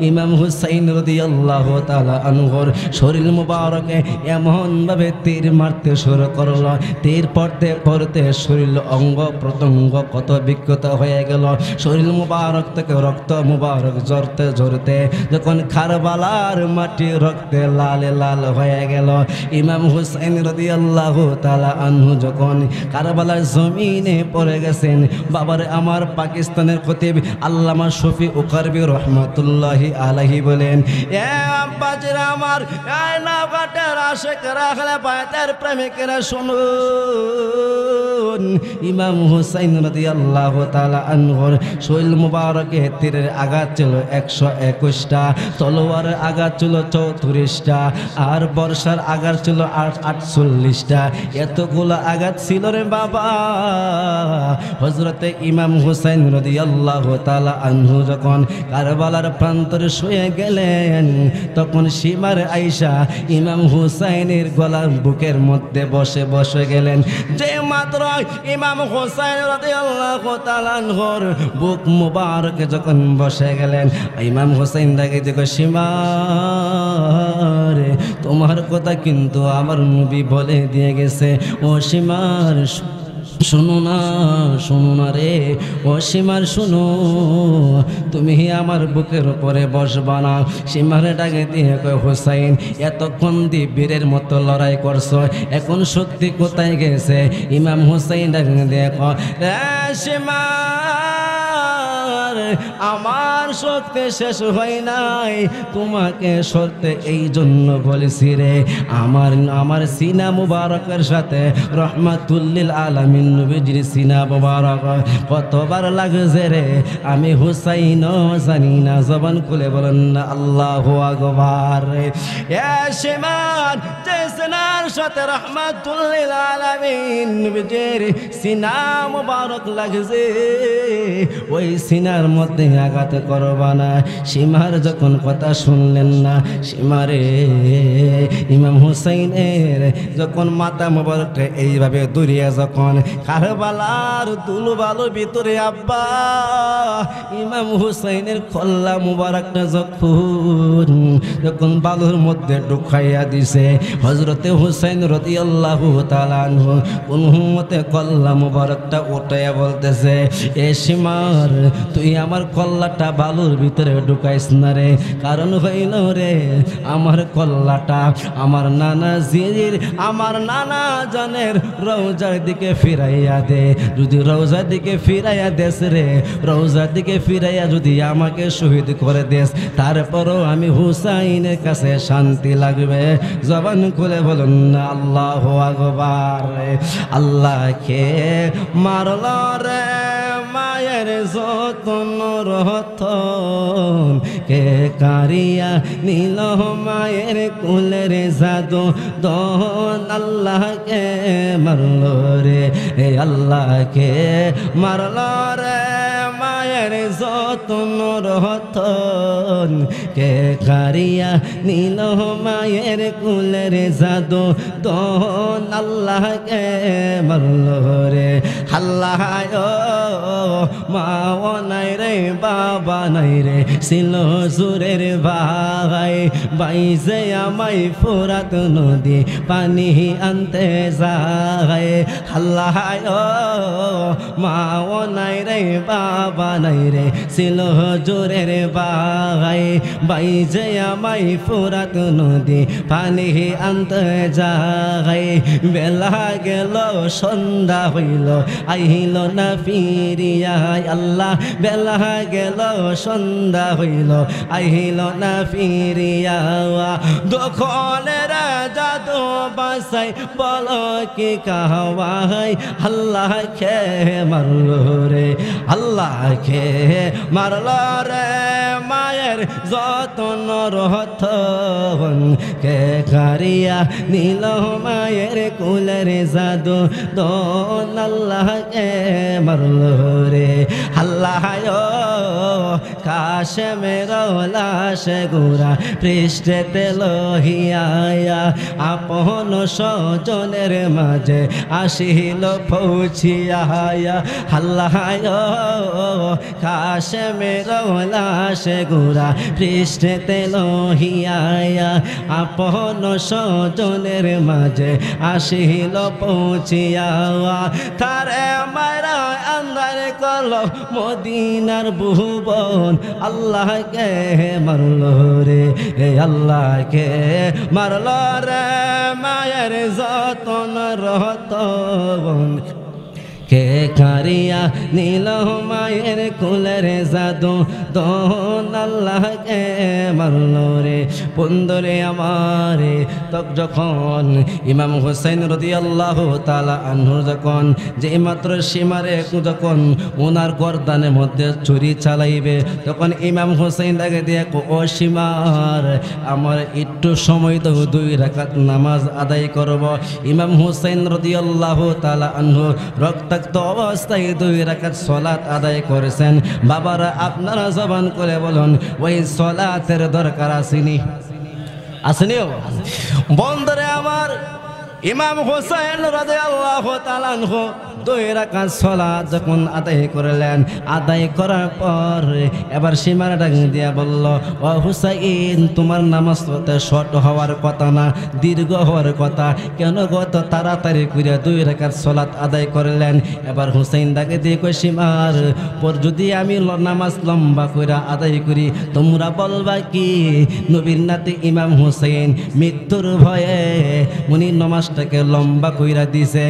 ইমাম হুসাইন রাদিয়াল্লাহু তাআলা আনহুর শরীর মুবারকে এমন ভাবে তীর মারতে শুরু করলো, তীর পড়তে পড়তে শরীর অঙ্গ প্রত্যঙ্গ কত বিক্ষত হয়ে গেল। শরীর মুবারক থেকে রক্ত মুবারক ঝরতে ঝরতে যখন কারবালার মাটি রক্তে লাল লাল হয়ে গেল, ইমাম হুসাইন রাদিয়াল্লাহু তাআলা আনহু যখন কারবালার জমিনে পড়ে গেছেন, বাবারে আমার পাকিস্তানের খতিব আল্লামা শফি উকারবি রহমাতুল্লাহি আলাইহি বলেন, এ আব্বাজিরা আমার, এই নওগাঁটের আশিকরা, আহলে বাইতের প্রেমিকেরা শুনুন, ইমাম হুসাইন রাদিয়াল্লাহু তাআলা আনহুর শরীর মুবারকে তীরের আঘাত ছিল 121টা, তলোয়ারের আঘাত ছিল 34টা, আর বর্ষার আঘাত ছিল 48টা। এতগুলো আঘাত ছিল রে বাবা। হযরতে ইমাম হুসাইন রাদিয়াল্লাহু তাআলা আনহু যখন কারবালার প্রান্তরে শুয়ে গেলেন, তখন সীমার আয়েশা ইমাম হুসাইনের গলার বুকের মধ্যে বসে বসে গেলেন। যে মাত্র ইমাম হুসাইন রাদিয়াল্লাহু তাআলা আনহুর বুক মুবারকে যখন বসে গেলেন, ইমাম হুসাইন ডাকে দেখো, সীমা রে, তোমার কথা কিন্তু আমার নবী বলে দিয়ে গেছে। ও সীমার শোনো না রে, ও সীমার শোনো, তুমি আমার বুকের উপরে বসবা না। সীমার ডাকে দিয়ে কয়, হুসাইন এতক্ষণ বীরের মতো লড়াই করছো, এখন শক্তি কোথায় গেছে? ইমাম হুসাইন ডাকে দিয়ে কয়, সীমা আমার শক্তি শেষ হয় নাই, তোমাকে সরতে এই জন্য বলেছি রে, আমার সিনা মুবারকের সাথে রহমাতুল্লিল আলামিন নবীজির সিনা মুবারক কতবার লাগছে রে, আমি হুসাইন জানি না। জবান খুলে বলেন না আল্লাহু আকবার। এ সীমান, যে সিনার সাথে রহমাতুল্লিল আলামিন নবীজির সিনা মুবারক লাগছে, ওই সিনার মধ্যে আঘাত করবা না। সীমার যখন কথা শুনলেন না, সীমারে ইমাম হুসাইনের যখন মাথা মুবারকটা এইভাবে দূরিয়া যখন কারবালার দুলবালুর ভিতরে, আব্বা ইমাম হুসাইনের কল্লা মুবারকটা যখন বালুর মধ্যে ঢুকাইয়া দিছে, হযরতে হুসাইন রাদিয়াল্লাহু তাআলা আনহু কোন মতে কল্লা মুবারকটা উঠাইয়া বলতেছে, এ সীমার, তুই আমার কল্লাটা বালুর ভিতরে ঢুকাইস না রে, কারণ হইল রে আমার কল্লাটা আমার নানা জানের রওজার দিকে ফিরাইয়া দে। যদি রওজার দিকে ফিরাইয়া দেস রে, রওজার দিকে ফিরাইয়া যদি আমাকে শহীদ করে দেস, তারপরও আমি হুসাইনের কাছে শান্তি লাগবে। জবান খুলে বলুন না আল্লাহু আকবার। আল্লাহকে মারল রে মায়ের যতন রতন, কে কারিয়া নীল মায়ের কুলের জাদু দন, আল্লাহকে মারল রে, আল্লাহকে মারল রে মায়ের যতন রতন, কে কারিয়া নীল মায়ের কুলের জাদু দন, আল্লাহকে মারল রে। আল্লাহ মাও নাই রে, বাবা নাই রে, ছিল জোরের ভাই, বাইজে আমাই ফোরাত নদী পানি আনতে যায়। আল্লাহ মাও নাই রে, বাবা নাই রে, ছিল জোরের ভাই, বাইজে আমাই ফোরাত নদী পানি আনতে যায়। বেলা গেল সন্ধ্যা হইল, আইল না ফিরিয়া আল্লাহ বেলা গেল সন্ধ্যা হইল আইল না ফিরিয়া দখলের জাদু বাসাই বল কি কাহাই আল্লাহ খে মারল রে আল্লাহ খে মারল রে মায়ের যতন রতন কে কারিয়া নীল মায়ের কুলের জাদু দোন আল্লাহ কে মারল রে আল্লাহ কাশে মেরো লাশ গুড়া পৃষ্ঠেতে লহিয়া আপন স্বজনের মাঝে আসিল পৌঁছিয়া আল্লাহ কাশে মেরো লাশ গুড়া পৃষ্ঠেতে লহিয়া আপন স্বজনের মাঝে আসিল পৌঁছিয়া তারে মারা আন্দার করল মদিনার ভুবন আল্লাহকে মারল রে আল্লাহকে মারল রে মায়ের যতন রতন কে কারিয়া নীল মায়ের কুলের জাদু দোন আল্লাহকে মারল রে বন্ধুরে আমারে তক যখন ইমাম হুসাইন রাদিয়াল্লাহু তাআলা আনহু যখন যে মাত্র সীমারে যখন ওনার গর্দানের মধ্যে ছুরি চালাইবে তখন ইমাম হুসাইন ডাকে দিয়ে ও সীমার আমার একটু সময় তো 2 রাকাত নামাজ আদায় করব ইমাম হুসাইন রাদিয়াল্লাহু তাআলা আনহু রক্তাক্ত অবস্থায় 2 রাকাত সালাত আদায় করেছেন বাবারা আপনারা জবান করে বলুন ওই সালাতের দরকার আসেনি আসেনি বন্ধুরে আমার ইমাম হুসাইন রাদিয়াল্লাহু তাআলা আনহু 2 রাকাত সালাত যখন আদায় করলেন আদায় করার পর এবার সীমার ডাক দিয়া বলল ও হুসাইন তোমার নামাজ তো শর্ট হওয়ার কথা না দীর্ঘ হওয়ার কথা কেন গত তাড়াতাড়ি করে 2 রাকাত সালাত আদায় করলেন এবার হুসাইন ডাকে দিয়ে কই সীমার পর যদি আমি নামাজ লম্বা করে আদায় করি তোমরা বলবা কি নবীর নাতি ইমাম হুসাইন মৃত্যুর ভয়ে উনি নামাজটাকে লম্বা কইরা দিছে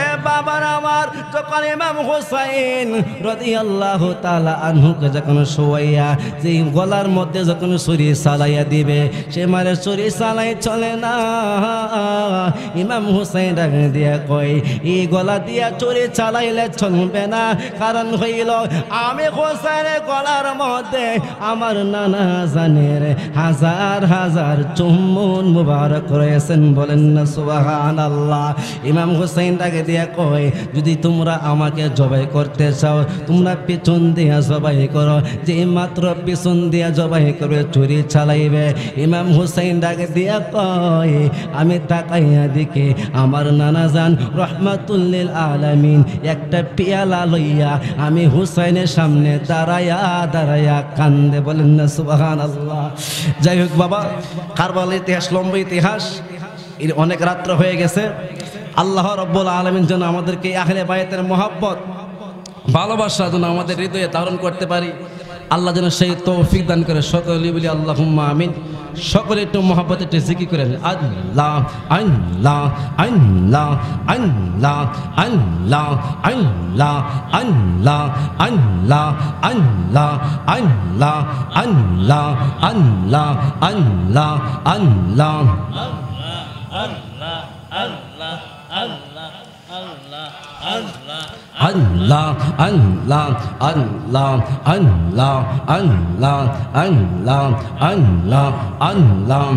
এ বাবার আমার যখন ইমাম হুসাইন রাদিয়াল্লাহু তাআলা আনহুকে যখন শোয়াইয়া যে গলার মধ্যে যখন ছুরি চালাইয়া দিবে সে মারে ছুরি চালাই চলে না ইমাম হুসাইন ডাক দিয়া কই এই গলা দিয়া ছুরি চালাইলে চলবে না কারণ হইল আমি হুসাইনের গলার মধ্যে আমার নানা জানের হাজার হাজার চুম্বন মুবারক রয়েছেন বলেন না সুবহানাল্লাহ ইমাম হুসাইন ডাকে দিয়া কই যদি তোমরা আমাকে জবাই করতে চাও তোমরা পিছন দিয়া জবাই করো যে মাত্র পিছন দিয়া জবাই করবে ছুরি চালাইবে ইমাম হুসাইন ডাকে দিয়া কয় আমি তাকাইয়া দেখি আমার নানা জান রহমাতুল লিল আলামিন একটা পেয়ালা লইয়া আমি হুসাইনের সামনে দাঁড়ায়া কান্দে বলেন না সুবহানাল্লাহ যাই হোক বাবা কারবালার ইতিহাস লম্বা ইতিহাস অনেক রাত্র হয়ে গেছে আল্লাহ রাব্বুল আলামিন যেন আমাদেরকে আহলে বায়াতের মহব্বত ভালোবাসা যেন আমাদের হৃদয়ে ধারণ করতে পারি আল্লাহ যেন সেই তৌফিক দান করে সকলে বলি আল্লাহুম্মা আমিন সকলে একটু মহব্বতে একটু জিকির করেন আল্লাহ আল্লাহ আল্লাহ আল্লাহ আল্লাহ আল্লাহ আল্লাহ আল্লাহ আল্লাহ আল্লাহ আল্লাহ আল্লাহ আল্লাহ আল্লাহ Allah Allah Allah Allah Allah Allah Allah Allah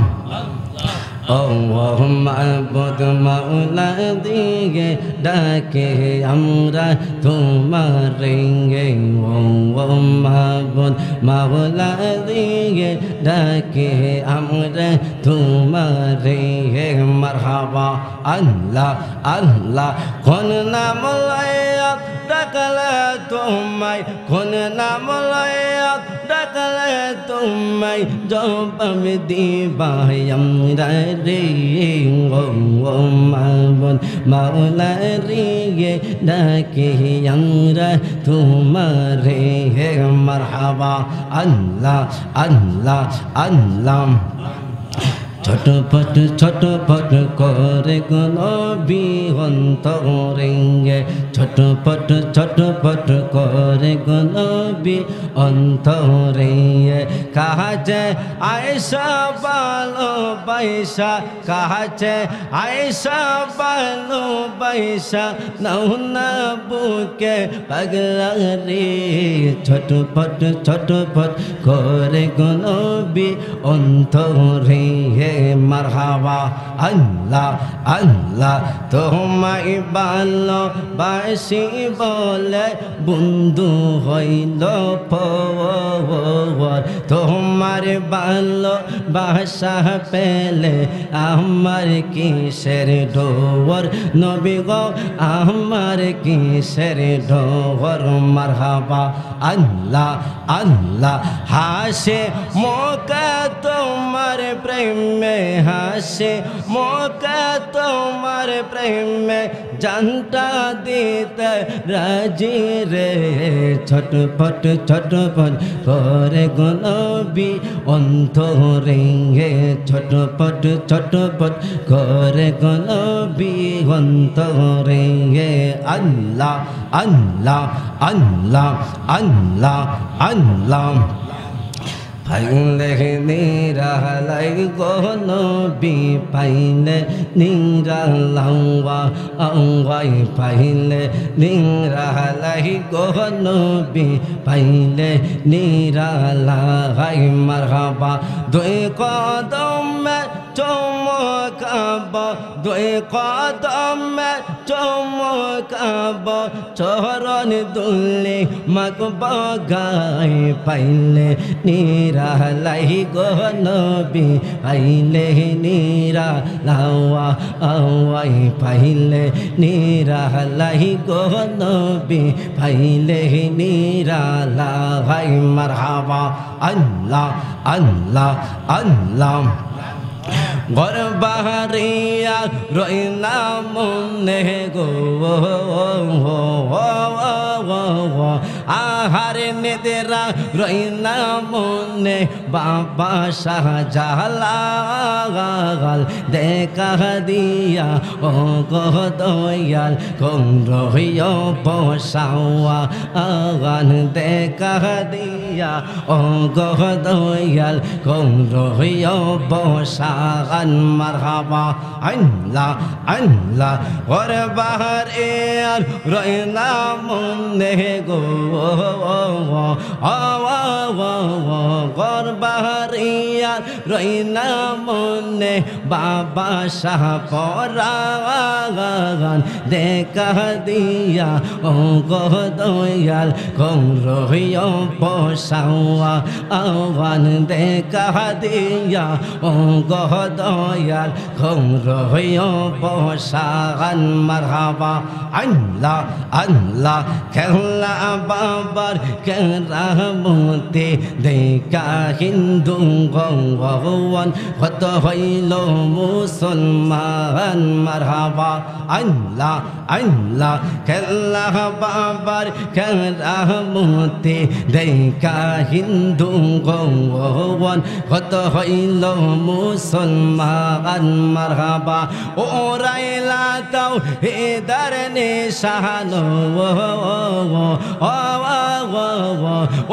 Allahumma abud maula dige dake amra tumhare Allahumma abud maula dige dake amra tumhare marhaba Allah Allah kon naam laya dakale tumai kon naam laya dakale tumai jawab dibayam রে মাবন মাওলা রে ডাকে আমরা তোমারে হে মারহাবা আল্লাহ আল্লাহ আল্লাহ ছটপট করে গো নবী অন্তরে, ছটপট করে গো নবী অন্তরে। কাছে আয়েশা ভালো বাইশা, কাছে আয়েশা ভালো বাইশা, নাও না বুকে পাগলা রে। ছটপট করে গো নবী অন্তরে। মারহাবা আল্লাহ আল্লাহ তোমায় ভালোবাসি বলে বন্ধু হইল পর। তোমার ভালোবাসা পেলে আমার কিসের ডোর নবী গো, আমার কিসের ডোর। মারহাবা আল্লাহ আল্লাহ হাসে মোকা তোমার প্রেমে, হাসে মোকা তোমার প্রেমে, জানটা দিতে রাজি রে। ছটপট করে গো নবী অন্তরে, ছটপট করে গো নবী অন্তরে। আল্লাহ আল্লাহ আল্লাহ আল্লাহ আল্লাহ পাইলে নিরালাই গো নবী, পাইলে নিরালাওয়া আওয়াই, পাইলে নিরালাই গো নবী, পাইলে নিরালাই। মারহাবা দুই কদমে চমকাব, দুই কদমে চমকাব, চরণ দুলে মাগব গায়। পাইলে নিরালাই গো নবী, পাইলে নিরালাওয়া আওয়াই, পাইলে নিরালাই গো নবী, পাইলে নিরালাই। মারহাবা আল্লাহ আল্লাহ আল্লাহ গরবাহারিয়া রইনা মনে গো, আহারে নেদেরা রইনা মনে, বাবা শাহজালাল দেখা দিয়া ও গো দয়াল কোন রহিও বসাওয়া আগান। দেখা দিয়া ও গো দয়াল কোন রহিও বসাওয়া। মারহাবা আল্লাহ আল্লাহ গরবাহার আর রইনা মনে গো, গরবাহার আর রইনা মনে, বাবা শাহ পরাগান দেখা দিয়া ও গো দয়াল কোন রহিও বসাওয়া আওয়ান। দেখা দিয়া ও গো দয়াল কোন রহিও বসান। মারহাবা আল্লাহ আল্লাহ খেলা বাবার কেরামতে, দেখা হিন্দু ভগবান কত হইল মুসলমান। মারহাবা আল্লাহ আল্লাহ খেলা বাবার কেরামতে, দেখা হিন্দু ভগবান কত হইল মুসলমান। মারহাবা ওরাইলা তাও হেদার নিশানো,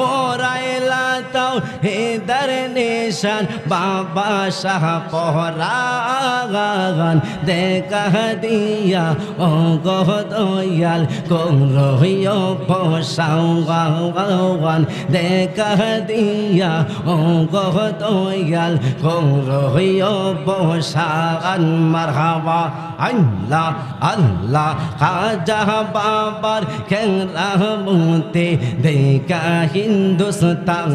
ওরাইলা তাও হেদার নিশান, বাবা শাহ পরাগান দেখা দিয়া ও গো দয়াল কোন রহিও বসাওয়ান। দেখা দিয়া ও গো দয়াল কোন রহিও বসান। মারহাবা আল্লাহ আল্লাহ খাজা বাবার কেরামতে, দেখা হিন্দুস্তান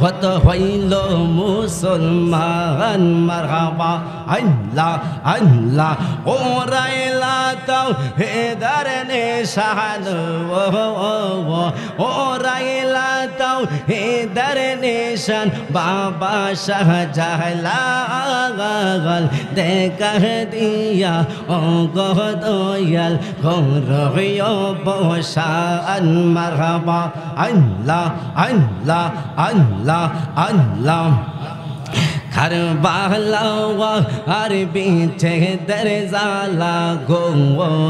কত হইল মুসলমান। মারহাবা আল্লাহ আল্লাহ ওরাইলা তাও হেদার নিশান, ওরাইলা তাও হেদার নিশান, বাবা শাহজালাল দেখা দিয়া ও গো দয়াল কোন রহিও বসান। মারহাবা আল্লাহ আল্লাহ আল্লাহ আল্লাহ কারবালা আর বিছে দরজালা গো